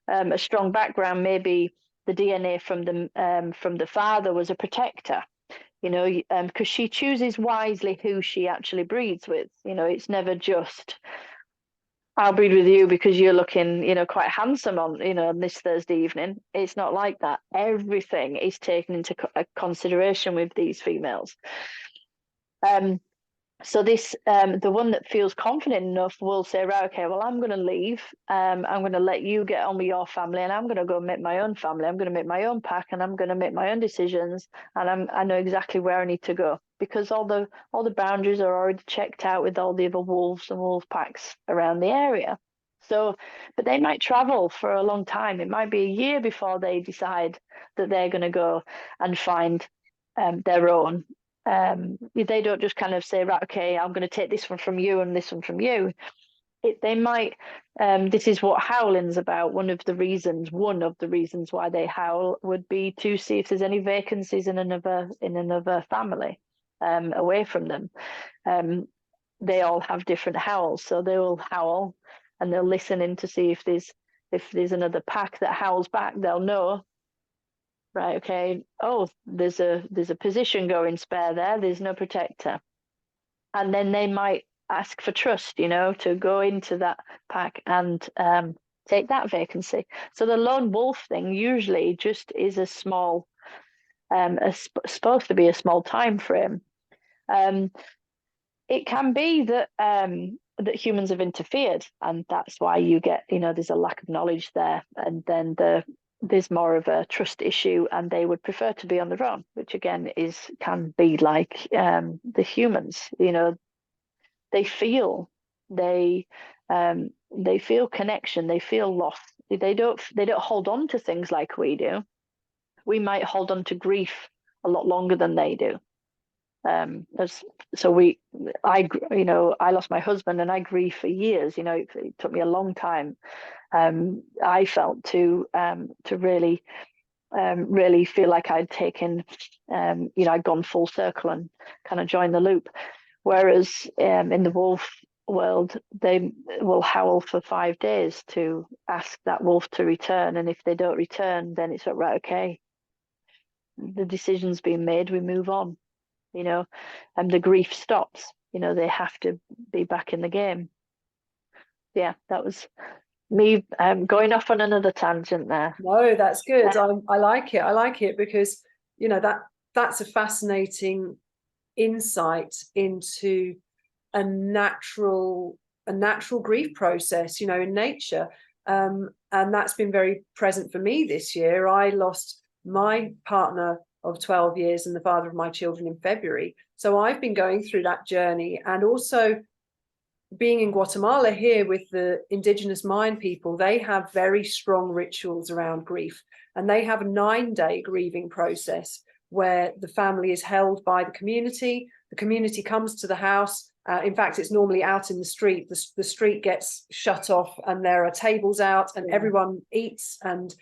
background. Maybe the DNA from the father was a protector. Because she chooses wisely who she actually breeds with. It's never just, I'll breed with you because you're looking, quite handsome on this Thursday evening. It's not like that. Everything is taken into consideration with these females. So this, the one that feels confident enough will say, right, okay, well, I'm going to leave. I'm going to let you get on with your family, and I'm going to go make my own family. I'm going to make my own pack, and I'm going to make my own decisions. And I know exactly where I need to go because all the boundaries are already checked out with all the other wolves and wolf packs around the area. So, but they might travel for a long time. It might be a year before they decide that they're going to go and find their own. They don't just kind of say, right, okay, I'm going to take this one from you and this one from you. They might, this is what howling's about. One of the reasons why they howl would be to see if there's any vacancies in another family away from them. They all have different howls, so they will howl and they'll listen in to see if there's another pack that howls back. They'll know, right, okay, oh, there's a position going spare there, there's no protector. And then they might ask for trust, to go into that pack and take that vacancy. So the lone wolf thing usually just is a small, supposed to be a small time frame. It can be that that humans have interfered, and that's why you get, there's a lack of knowledge there, and then there's more of a trust issue, and they would prefer to be on their own, which again can be like the humans. They feel connection, they feel lost. They don't hold on to things like we do. We might hold on to grief a lot longer than they do. I lost my husband, and I grieved for years. It took me a long time. I felt to really feel like I'd taken, I'd gone full circle and kind of joined the loop. Whereas in the wolf world, they will howl for 5 days to ask that wolf to return, and if they don't return, then it's like, right, okay, the decision's been made, we move on. And the grief stops. They have to be back in the game. Yeah, that was me going off on another tangent there. No, that's good. I like it. I like it because that's a fascinating insight into a natural grief process, in nature. And that's been very present for me this year. I lost my partner of 12 years and the father of my children in February. So I've been going through that journey, and also being in Guatemala here with the indigenous Mayan people. They have very strong rituals around grief, and they have a 9-day grieving process where the family is held by the community. The community comes to the house. In fact, it's normally out in the street. The street gets shut off, and there are tables out, and everyone eats and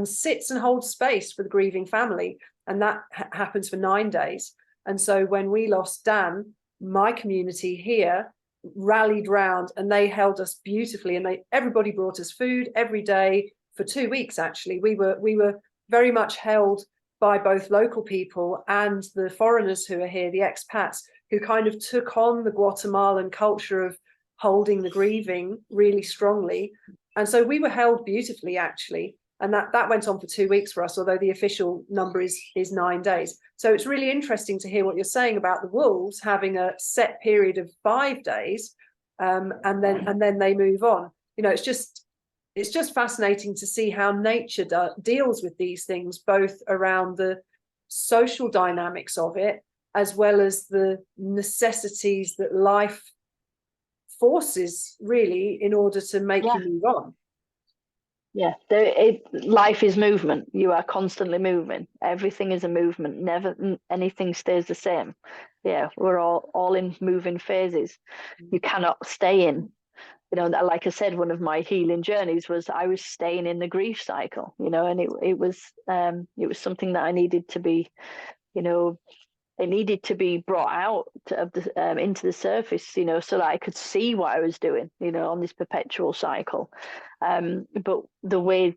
sits and holds space for the grieving family. And that happens for 9 days. And so when we lost Dan, my community here rallied round, and they held us beautifully, and everybody brought us food every day for 2 weeks. Actually, we were very much held by both local people and the foreigners who are here, the expats, who kind of took on the Guatemalan culture of holding the grieving really strongly. And so we were held beautifully, actually. And that went on for 2 weeks for us, although the official number is 9 days. So it's really interesting to hear what you're saying about the wolves having a set period of 5 days, and then they move on. You know, it's just fascinating to see how nature deals with these things, both around the social dynamics of it, as well as the necessities that life forces, really, in order to make you move on. Yeah, life is movement. You are constantly moving. Everything is a movement. Never anything stays the same. Yeah, we're all in moving phases. You cannot stay in. You know, like I said, one of my healing journeys was I was staying in the grief cycle. You know, and it was something that I needed to be, you know, it needed to be brought out into the surface, you know, so that I could see what I was doing, you know, on this perpetual cycle. But the way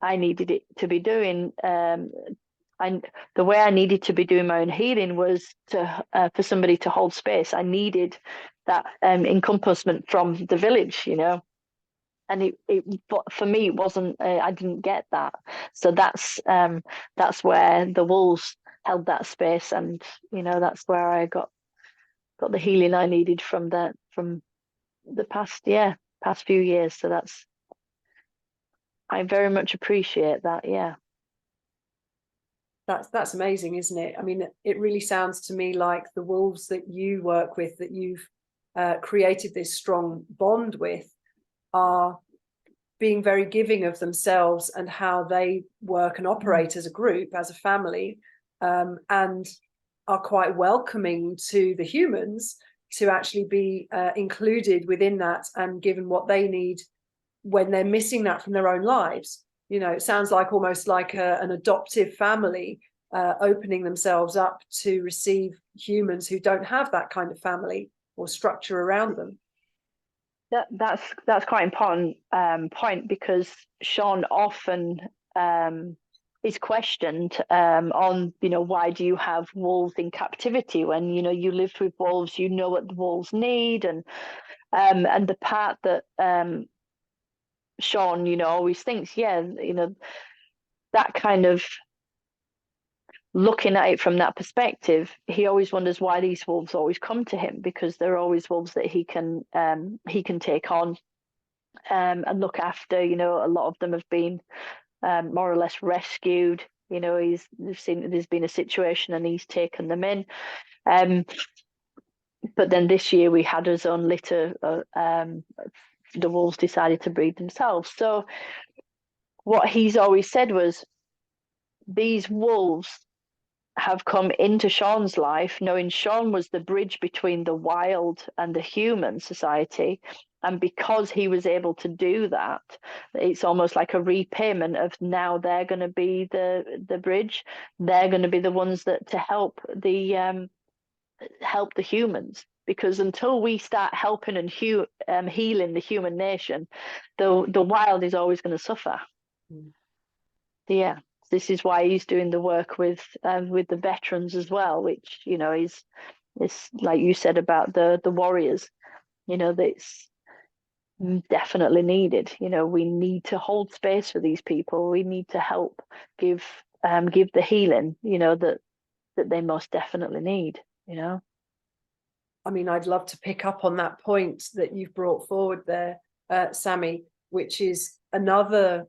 I needed it to be doing, and the way I needed to be doing my own healing was for somebody to hold space. I needed that encompassment from the village, you know. And but for me, it wasn't. I didn't get that. So that's where the wolves held that space, and you know, that's where I got the healing I needed from the past few years. So I very much appreciate that. Yeah. That's amazing, isn't it? I mean, it really sounds to me like the wolves that you work with, that you've created this strong bond with, are being very giving of themselves and how they work and operate as a group, as a family, and are quite welcoming to the humans to actually be included within that and given what they need when they're missing that from their own lives. You know, it sounds like almost like an adoptive family opening themselves up to receive humans who don't have that kind of family or structure around them. That's quite important point, because Sean often is questioned on, you know, why do you have wolves in captivity when, you know, you lived with wolves, you know what the wolves need, and the part that Sean, you know, always thinks, yeah, you know, that kind of looking at it from that perspective, he always wonders why these wolves always come to him, because they're always wolves that he can take on and look after. You know, a lot of them have been more or less rescued. You know, there's been a situation and he's taken them in. But then this year we had his own litter. The wolves decided to breed themselves. So what he's always said was, these wolves have come into Sean's life knowing Sean was the bridge between the wild and the human society. And because he was able to do that, it's almost like a repayment of, now they're going to be the bridge. They're going to be the ones that to help the humans. Because until we start helping and healing the human nation, the wild is always going to suffer. Yeah. This is why he's doing the work with the veterans as well, which, you know, is like you said about the warriors. You know, that's definitely needed. You know, we need to hold space for these people. We need to help give the healing, you know, that they most definitely need. You know, I mean, I'd love to pick up on that point that you've brought forward there, Sammi, which is another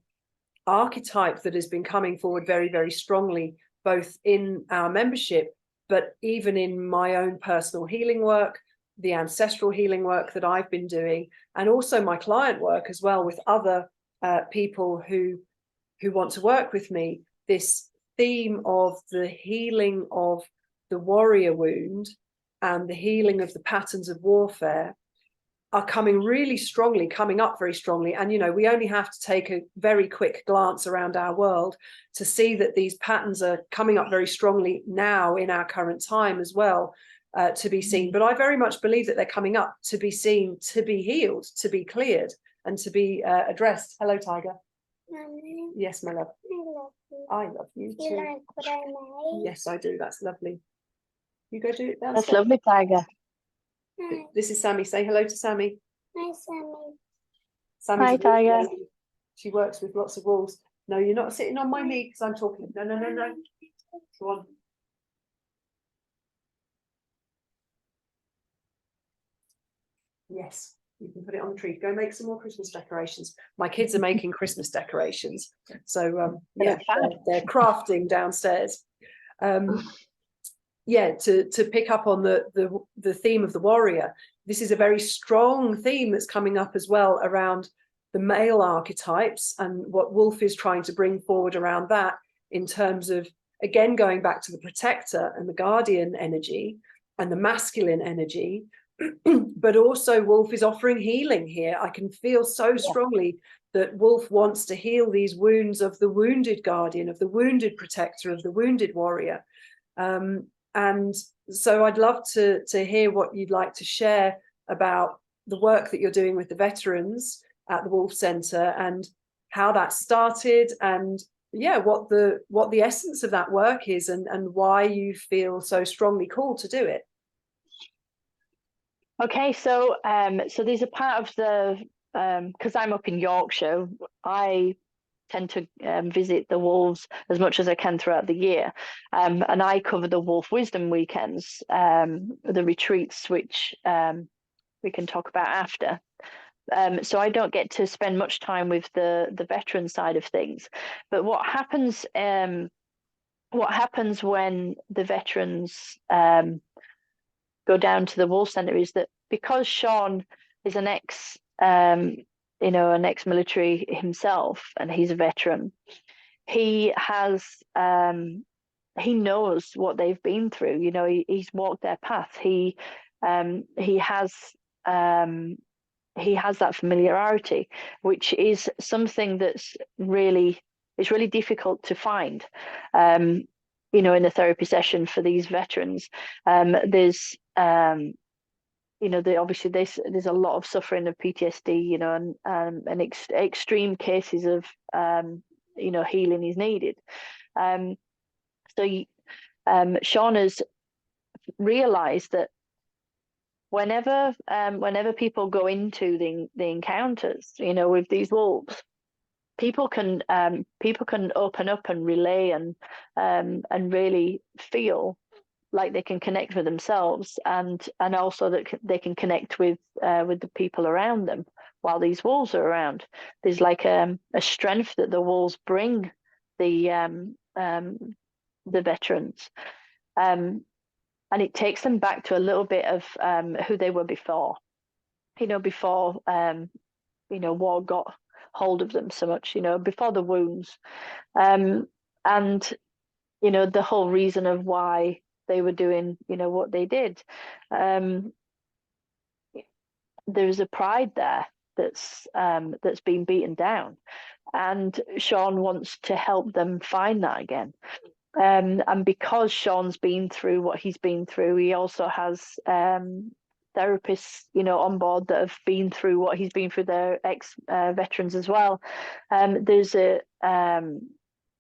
archetype that has been coming forward very, very strongly, both in our membership, but even in my own personal healing work, the ancestral healing work that I've been doing, and also my client work as well with other people who want to work with me. This theme of the healing of the warrior wound and the healing of the patterns of warfare are coming up very strongly. And, you know, we only have to take a very quick glance around our world to see that these patterns are coming up very strongly now in our current time as well, to be seen. But I very much believe that they're coming up to be seen, to be healed, to be cleared, and to be addressed. Hello, Tiger. Mommy. Yes, my love. I love you too. You like what I made? Yes, I do. That's lovely. You go do it downstairs. That's lovely, Tiger. This is Sammi. Say hello to Sammi. Hi, Sammi. Sammy's Hi, a wolf Tiger. lady. She works with lots of wolves. No, you're not sitting on my knee because I'm talking. No, no, no, no. Go on. Yes, you can put it on the tree. Go make some more Christmas decorations. My kids are making Christmas decorations. So yeah, they're crafting downstairs. Yeah, to pick up on the theme of the warrior, this is a very strong theme that's coming up as well around the male archetypes and what Wolf is trying to bring forward around that in terms of, again, going back to the protector and the guardian energy and the masculine energy. But also Wolf is offering healing here. I can feel so strongly that Wolf wants to heal these wounds of the wounded guardian, of the wounded protector, of the wounded warrior. And so I'd love to hear what you'd like to share about the work that you're doing with the veterans at the Wolf Centre and how that started, and yeah, what the essence of that work is, and why you feel so strongly called to do it. Okay, so these are part of the because I'm up in Yorkshire, I tend to visit the wolves as much as I can throughout the year, and I cover the Wolf Wisdom weekends, the retreats, which we can talk about after. So I don't get to spend much time with the veteran side of things, but what happens when the veterans go down to the Wolf Centre is that because Sean is an ex-military himself, and he's a veteran, he knows what they've been through. You know, he's walked their path. He has that familiarity, which is something that's really difficult to find. In a therapy session for these veterans, there's obviously there's a lot of suffering of PTSD, and extreme cases of healing is needed. Sean has realized that whenever people go into the encounters, with these wolves, people can open up and relay and really feel like they can connect with themselves, and also that they can connect with the people around them while these wolves are around. There's like a strength that the wolves bring the veterans, and it takes them back to a little bit of who they were before. Before war got hold of them so much. Before the wounds, and the whole reason of why they were doing what they did. There's a pride there that's been beaten down, and Sean wants to help them find that again. And because Sean's been through what he's been through, he also has therapists on board that have been through what he's been through. They're ex-veterans as well.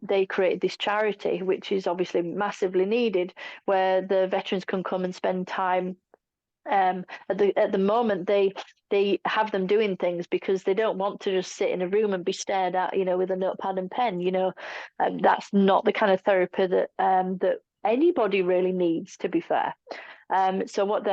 They created this charity, which is obviously massively needed, where the veterans can come and spend time. At the moment, they have them doing things because they don't want to just sit in a room and be stared at, with a notepad and pen. That's not the kind of therapy that anybody really needs, to be fair. So what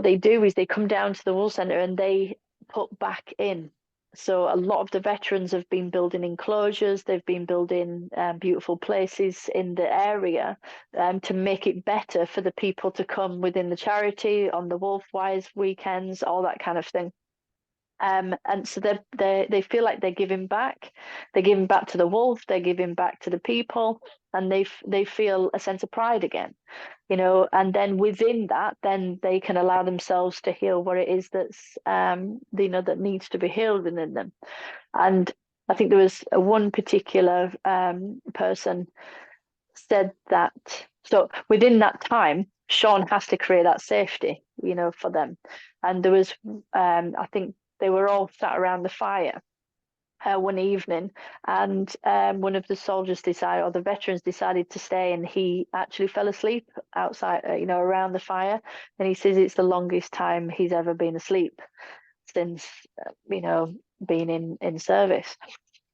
they do is they come down to the Wolf Centre and they put back in. So a lot of the veterans have been building enclosures, they've been building beautiful places in the area to make it better for the people to come within the charity on the Wolfwise weekends, all that kind of thing. And so they feel like they're giving back. They're giving back to the wolf, they're giving back to the people, and they feel a sense of pride again. And then within that, then they can allow themselves to heal what it is that's that needs to be healed within them. And I think there was one particular person said that, so within that time, Sean has to create that safety, for them. And there was I think they were all sat around the fire one evening, and one of the soldiers decided, or the veterans decided to stay, and he actually fell asleep outside, around the fire. And he says it's the longest time he's ever been asleep. since being in service.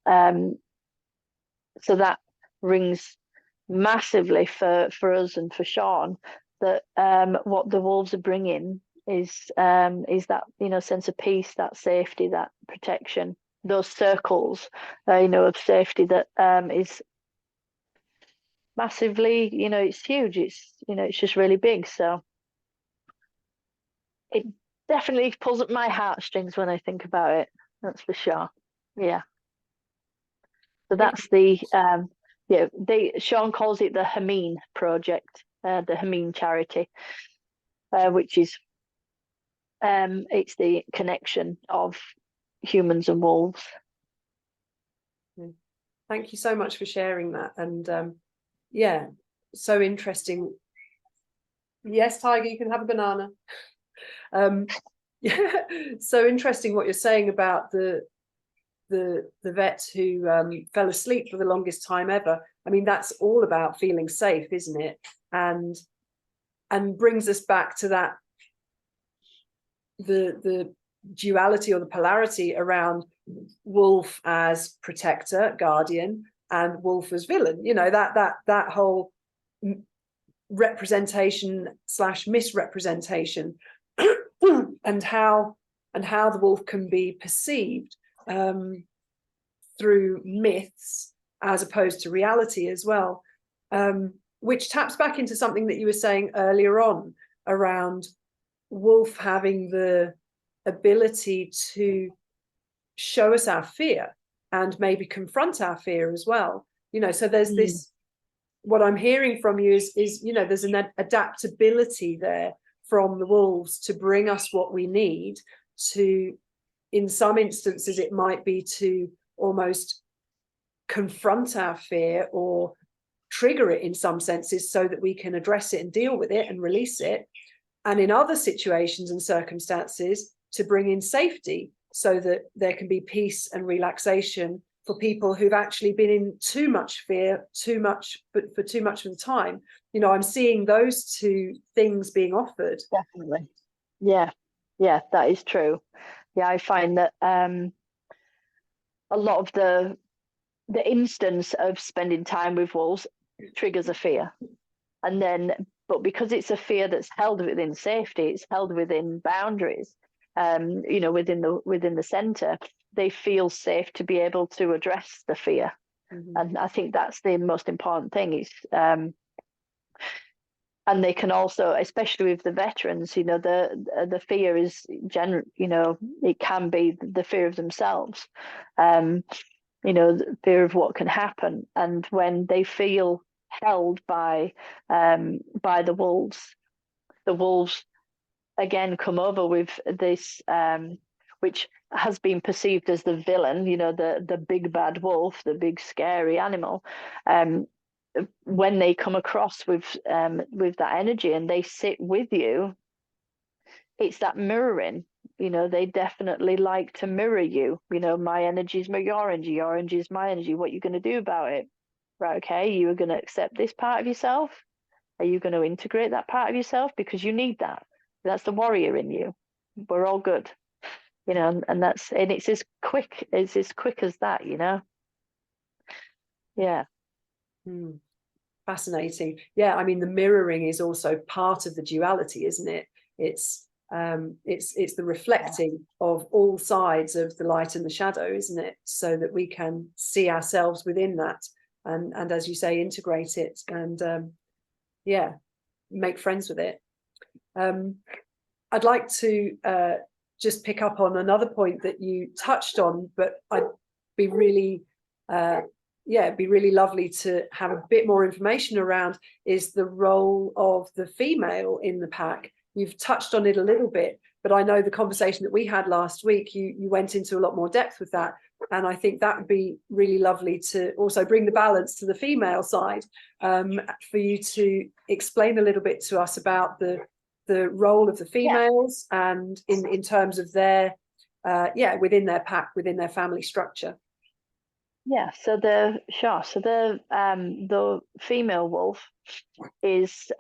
So that rings massively for us and for Sean, that what the wolves are bringing is that sense of peace, that safety, that protection, those circles of safety that is massively, it's huge, it's just really big. So it definitely pulls at my heartstrings when I think about it, that's for sure. Yeah. So that's the Sean calls it the Hameen project, the Hameen charity, which is it's the connection of humans and wolves. Thank you so much for sharing that. And yeah, so interesting. Yes, Tiger, you can have a banana. Yeah, so interesting what you're saying about the vet who fell asleep for the longest time ever. I mean, that's all about feeling safe, isn't it? And brings us back to that, the duality or the polarity around wolf as protector, guardian, and wolf as villain. That whole representation / misrepresentation, and how the wolf can be perceived through myths as opposed to reality as well, which taps back into something that you were saying earlier on around wolf having the ability to show us our fear and maybe confront our fear as well. So there's this, what I'm hearing from you is there's an adaptability there from the wolves to bring us what we need to, in some instances, it might be to almost confront our fear or trigger it in some senses so that we can address it and deal with it and release it. And in other situations and circumstances, to bring in safety so that there can be peace and relaxation for people who've actually been in too much fear, but for too much of the time. I'm seeing those two things being offered. Definitely. Yeah, that is true. Yeah, I find that a lot of the instance of spending time with wolves triggers a fear, but because it's a fear that's held within safety, it's held within boundaries, within the center, they feel safe to be able to address the fear. And I think that's the most important thing. Is and they can also, especially with the veterans, the fear is it can be the fear of themselves, the fear of what can happen. And when they feel held by the wolves again come over with this, which has been perceived as the villain, the big bad wolf, the big scary animal. When they come across with that energy and they sit with you, it's that mirroring. They definitely like to mirror you. My energy is your energy is my energy. What are you going to do about it? Right, okay, you are going to accept this part of yourself. Are you going to integrate that part of yourself? Because you need that. That's the warrior in you. We're all good, and it's as quick as that, Yeah. Fascinating. Yeah, I mean, the mirroring is also part of the duality, isn't it? It's the reflecting of all sides of the light and the shadow, isn't it? So that we can see ourselves within that, and as you say, integrate it and make friends with it. I'd like to just pick up on another point that you touched on, but I'd be really it'd be really lovely to have a bit more information around, is the role of the female in the pack. You've touched on it a little bit, but I know the conversation that we had last week, you went into a lot more depth with that. And I think that would be really lovely to also bring the balance to the female side, for you to explain a little bit to us about the role of the females and in terms of their, within their pack, within their family structure. Yeah, so the female wolf is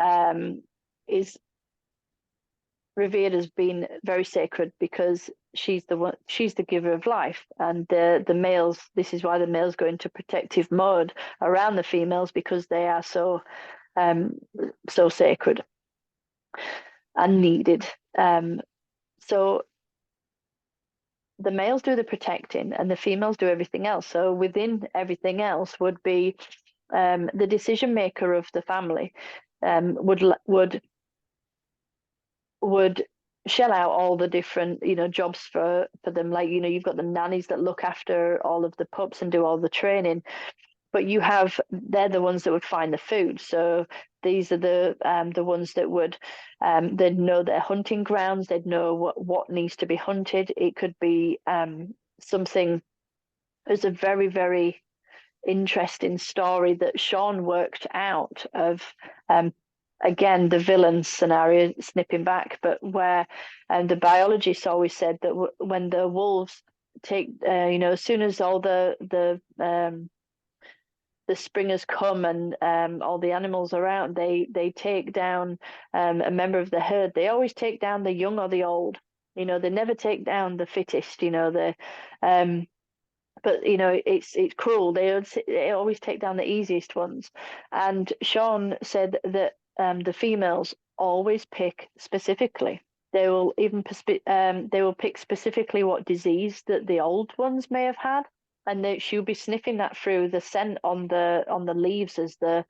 revered as being very sacred, because she's the one, she's the giver of life, and the males, this is why the males go into protective mode around the females, because they are so so sacred and needed. So the males do the protecting and the females do everything else. So within everything else would be the decision maker of the family would shell out all the different, you know, jobs for them. Like, you know, you've got the nannies that look after all of the pups and do all the training, but they're the ones that would find the food. So these are the ones that would they'd know their hunting grounds, they'd know what needs to be hunted. It could be something. There's a very, very interesting story that Sean worked out of again, the villain scenario, snipping back, but where the biologists always said that when the wolves take, you know, as soon as all the springers come and all the animals are out, they take down a member of the herd. They always take down the young or the old. You know, they never take down the fittest. You know, but you know, it's cruel. They always take down the easiest ones. And Sean said that the females always pick specifically. They will even they will pick specifically what disease that the old ones may have had, and she'll be sniffing that through the scent on the leaves as the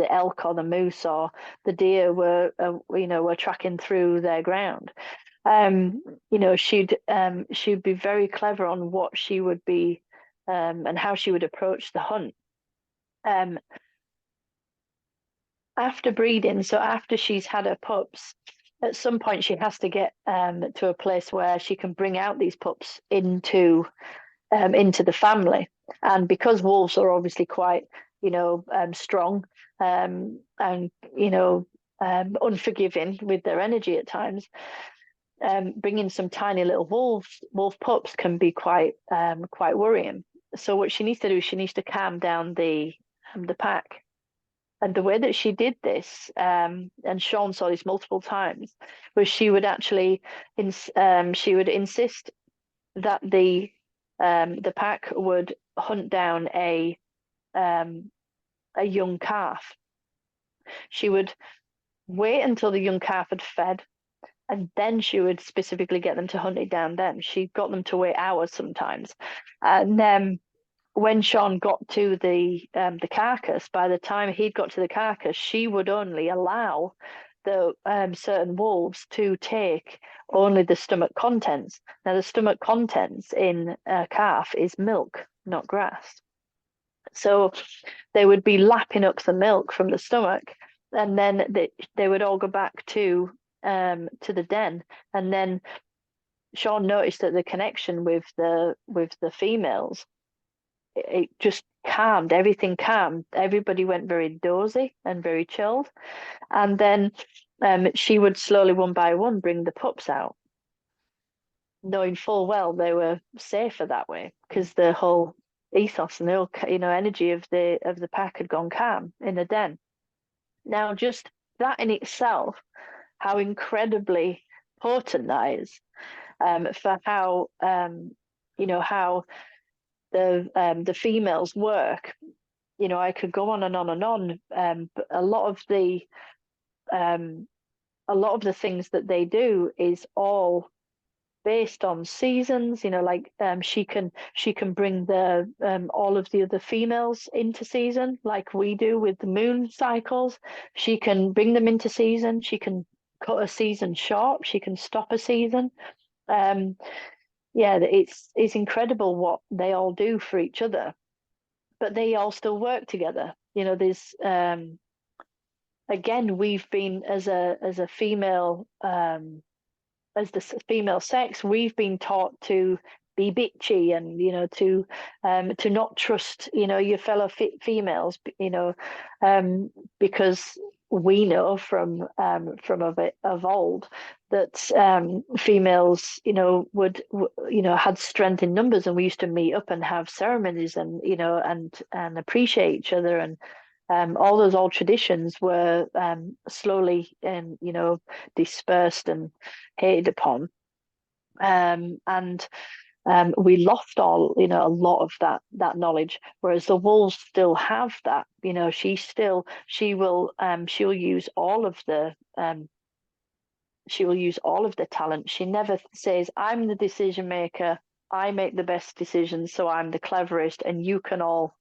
elk or the moose or the deer were tracking through their ground. You know, she'd be very clever on what she would be and how she would approach the hunt. After breeding, so after she's had her pups, at some point she has to get to a place where she can bring out these pups into the family. And because wolves are obviously quite, you know, strong and, you know, unforgiving with their energy at times, bringing some tiny little wolf pups can be quite worrying. So what she needs to do, she needs to calm down the pack. And the way that she did this, and Sean saw this multiple times, was she would actually she would insist that the pack would hunt down a young calf. She would wait until the young calf had fed, and then she would specifically get them to hunt it down. Then she got them to wait hours sometimes, and then when Sean got to the carcass, by the time he'd got to the carcass, she would only allow the certain wolves to take only the stomach contents. Now, the stomach contents in a calf is milk, not grass. So they would be lapping up the milk from the stomach, and then they would all go back to the den. And then Sean noticed that the connection with the females, it just calmed, everything calmed. Everybody went very dozy and very chilled. And then she would slowly, one by one, bring the pups out, knowing full well they were safer that way, because the whole ethos and the whole, you know, energy of the pack had gone calm in the den. Now, just that in itself, how incredibly potent that is for how you know, how the females work. You know, I could go on and on and on, but a lot of the things that they do is all based on seasons. You know, like she can bring the all of the other females into season, like we do with the moon cycles. She can bring them into season. She can cut a season short. She can stop a season. Yeah, it's incredible what they all do for each other, but they all still work together. You know, there's again, we've been as a female as the female sex, we've been taught to be bitchy and, you know, to not trust, you know, your fellow females, you know, because we know from of old that females, you know, had strength in numbers, and we used to meet up and have ceremonies and, you know, and appreciate each other, and all those old traditions were slowly you know, dispersed and hated upon. And we lost all, you know, a lot of that knowledge, whereas the wolves still have that. You know, she'll use all of the talent. She never says, I'm the decision maker, I make the best decisions, so I'm the cleverest and you can all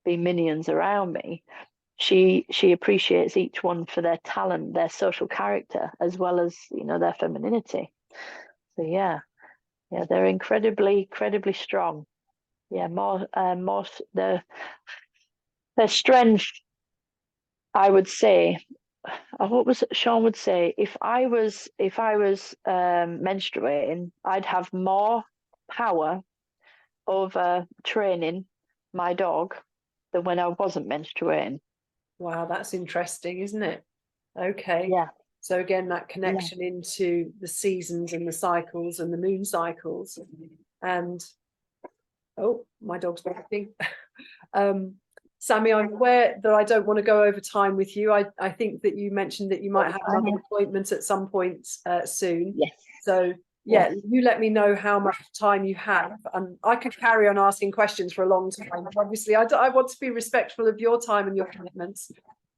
be minions around me. She appreciates each one for their talent, their social character, as well as, you know, their femininity. So yeah, they're incredibly strong. Yeah, more their strength, I would say. What was it Sean would say? If I was menstruating, I'd have more power over training my dog than when I wasn't menstruating. Wow, that's interesting, isn't it? Okay. Yeah. So again, that Yeah. connection into the seasons and the cycles and the moon cycles. And oh, my dog's barking. Sammi, I'm aware that I don't want to go over time with you. I think that you mentioned that you might have another appointment at some point soon. Yes. So yeah, you let me know how much time you have, and I could carry on asking questions for a long time. Obviously, I want to be respectful of your time and your commitments.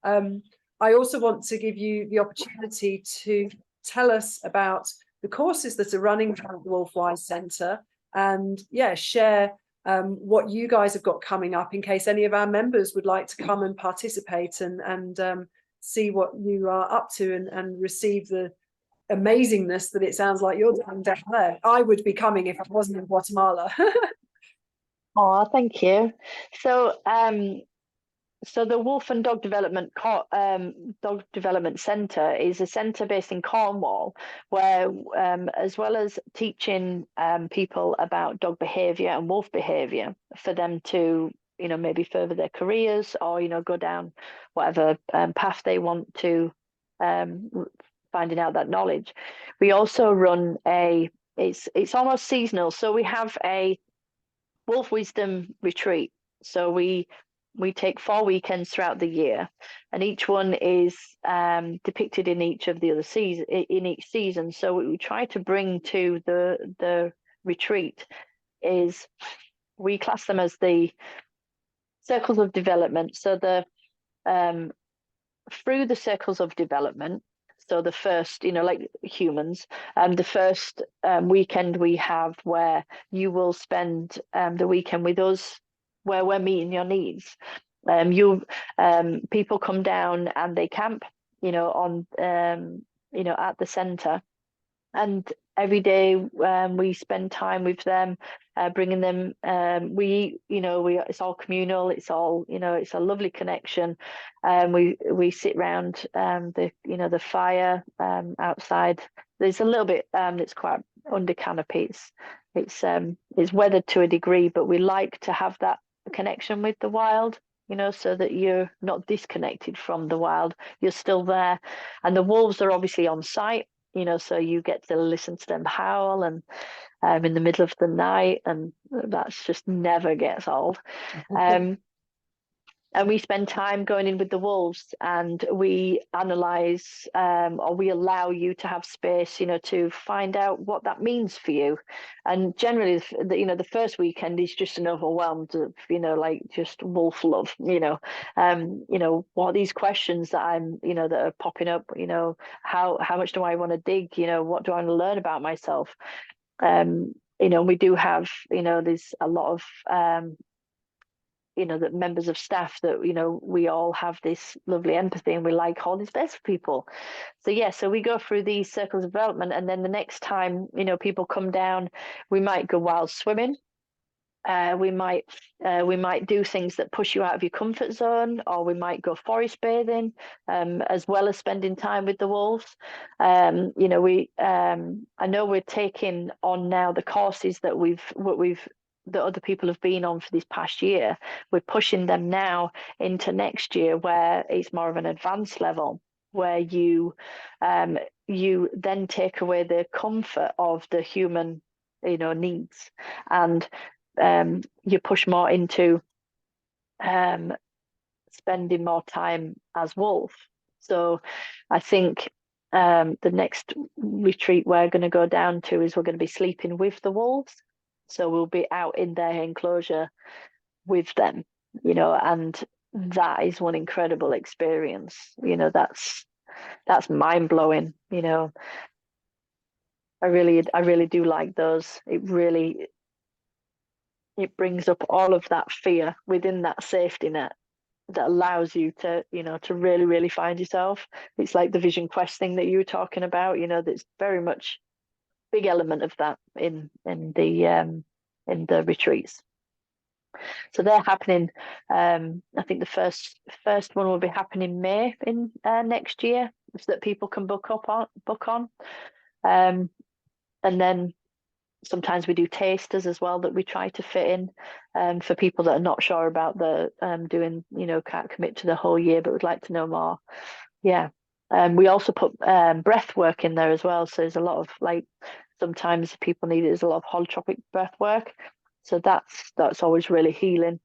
I also want to give you the opportunity to tell us about the courses that are running at the Wolfwise Centre, and yeah, share what you guys have got coming up in case any of our members would like to come and participate and see what you are up to and receive the amazingness that it sounds like you're doing down there. I would be coming if I wasn't in Guatemala. Oh, thank you. So so the Wolf and Dog Development Centre is a centre based in Cornwall, where as well as teaching people about dog behaviour and wolf behaviour for them to, you know, maybe further their careers or, you know, go down whatever path they want to, finding out that knowledge. We also run it's almost seasonal. So we have a Wolf Wisdom Retreat. So we take 4 weekends throughout the year, and each one is depicted in each of the other season in each season. So what we try to bring to the retreat is we class them as the circles of development. So the through the circles of development. So the first, you know, like humans, the first weekend we have where you will spend the weekend with us, where we're meeting your needs. People come down and they camp, you know, on you know, at the centre, and every day we spend time with them, bringing them. It's all communal. It's all, you know, it's a lovely connection. We sit around the fire outside. There's a little bit that's quite under canopy. It's weathered to a degree, but we like to have that connection with the wild. You know, so that you're not disconnected from the wild. You're still there, and the wolves are obviously on site. You know, so you get to listen to them howl and in the middle of the night, and that's just never gets old. And we spend time going in with the wolves, and we analyze, or we allow you to have space, you know, to find out what that means for you. And generally, the first weekend is just an overwhelmed of, you know, like just wolf love, you know, what are these questions that that are popping up, you know, how much do I want to dig, you know, what do I want to learn about myself? We do have, there's a lot of, that members of staff that, we all have this lovely empathy and we like holding space for people. So yeah, so we go through these circles of development, and then the next time, people come down, we might go wild swimming. We might do things that push you out of your comfort zone, or we might go forest bathing, as well as spending time with the wolves. I know we're taking on now the courses that that other people have been on for this past year. We're pushing them now into next year, where it's more of an advanced level, where you then take away the comfort of the human needs, and you push more into spending more time as wolf. So I think the next retreat we're going to go down to is we're going to be sleeping with the wolves. So we'll be out in their enclosure with them, you know, and that is one incredible experience. You know, that's mind blowing. You know, I really do like those. It brings up all of that fear within that safety net that allows you to, you know, to really, really find yourself. It's like the vision quest thing that you were talking about, you know, that's very much big element of that in the retreats. So they're happening. I think the first one will be happening May in next year, so that people can book on. And then sometimes we do tasters as well that we try to fit in for people that are not sure about the doing, you know, can't commit to the whole year but would like to know more. Yeah. We also put breath work in there as well. So there's a lot of, like, sometimes people need it, there's a lot of holotropic breath work. So that's always really healing.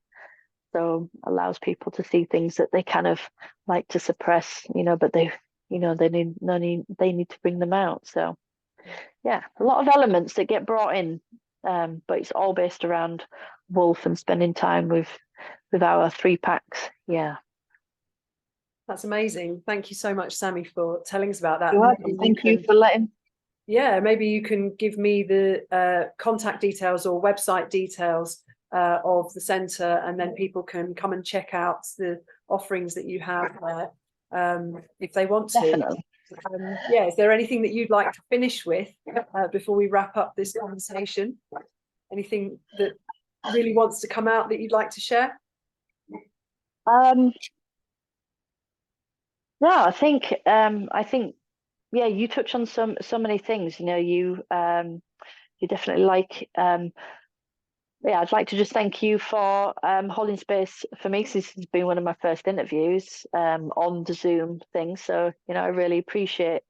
So allows people to see things that they kind of like to suppress, you know, but they need to bring them out. So yeah, a lot of elements that get brought in, but it's all based around wolf and spending time with our 3 packs. Yeah, That's amazing. Thank you so much, Sammi, for telling us about that. you're welcome. Thank you for letting. Yeah, maybe you can give me the contact details or website details of the centre, and then people can come and check out the offerings that you have there if they want to. Definitely. Yeah, is there anything that you'd like to finish with before we wrap up this conversation? Anything that really wants to come out that you'd like to share? No, I think yeah, you touch on so many things. You know, you definitely like yeah, I'd like to just thank you for holding space for me, because this has been one of my first interviews on the Zoom thing. So, you know, I really appreciate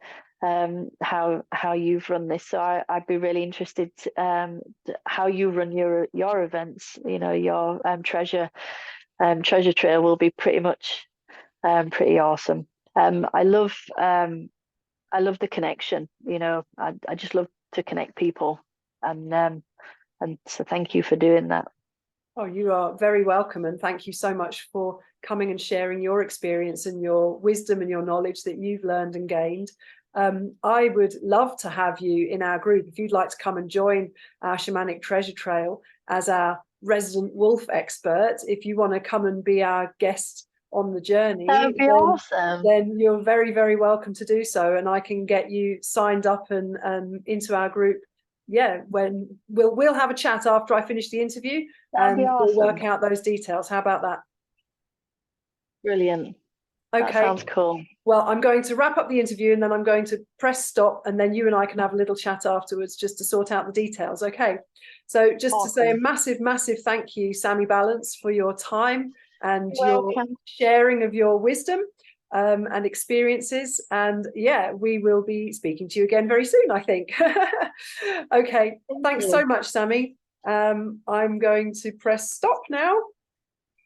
how you've run this. So I'd be really interested how you run your events. You know, your treasure trail will be pretty much pretty awesome. I love the connection. You know, I just love to connect people, and so thank you for doing that. Oh, you are very welcome, and thank you so much for coming and sharing your experience and your wisdom and your knowledge that you've learned and gained. I would love to have you in our group if you'd like to come and join our Shamanic Treasure Trail as our resident wolf expert. If you want to come and be our guest on the journey, that would be awesome. Then you're very, very welcome to do so, and I can get you signed up and into our group. Yeah, when we'll have a chat after I finish the interview, and we'll work out those details. How about that? Brilliant. Okay, that sounds cool. Well, I'm going to wrap up the interview, and then I'm going to press stop, and then you and I can have a little chat afterwards just to sort out the details. Okay, so just to say a massive, massive thank you, Sammi Ballance, for your time and your sharing of your wisdom and experiences. And yeah, we will be speaking to you again very soon, I think. Okay, thanks so much, Sammi. I'm going to press stop now.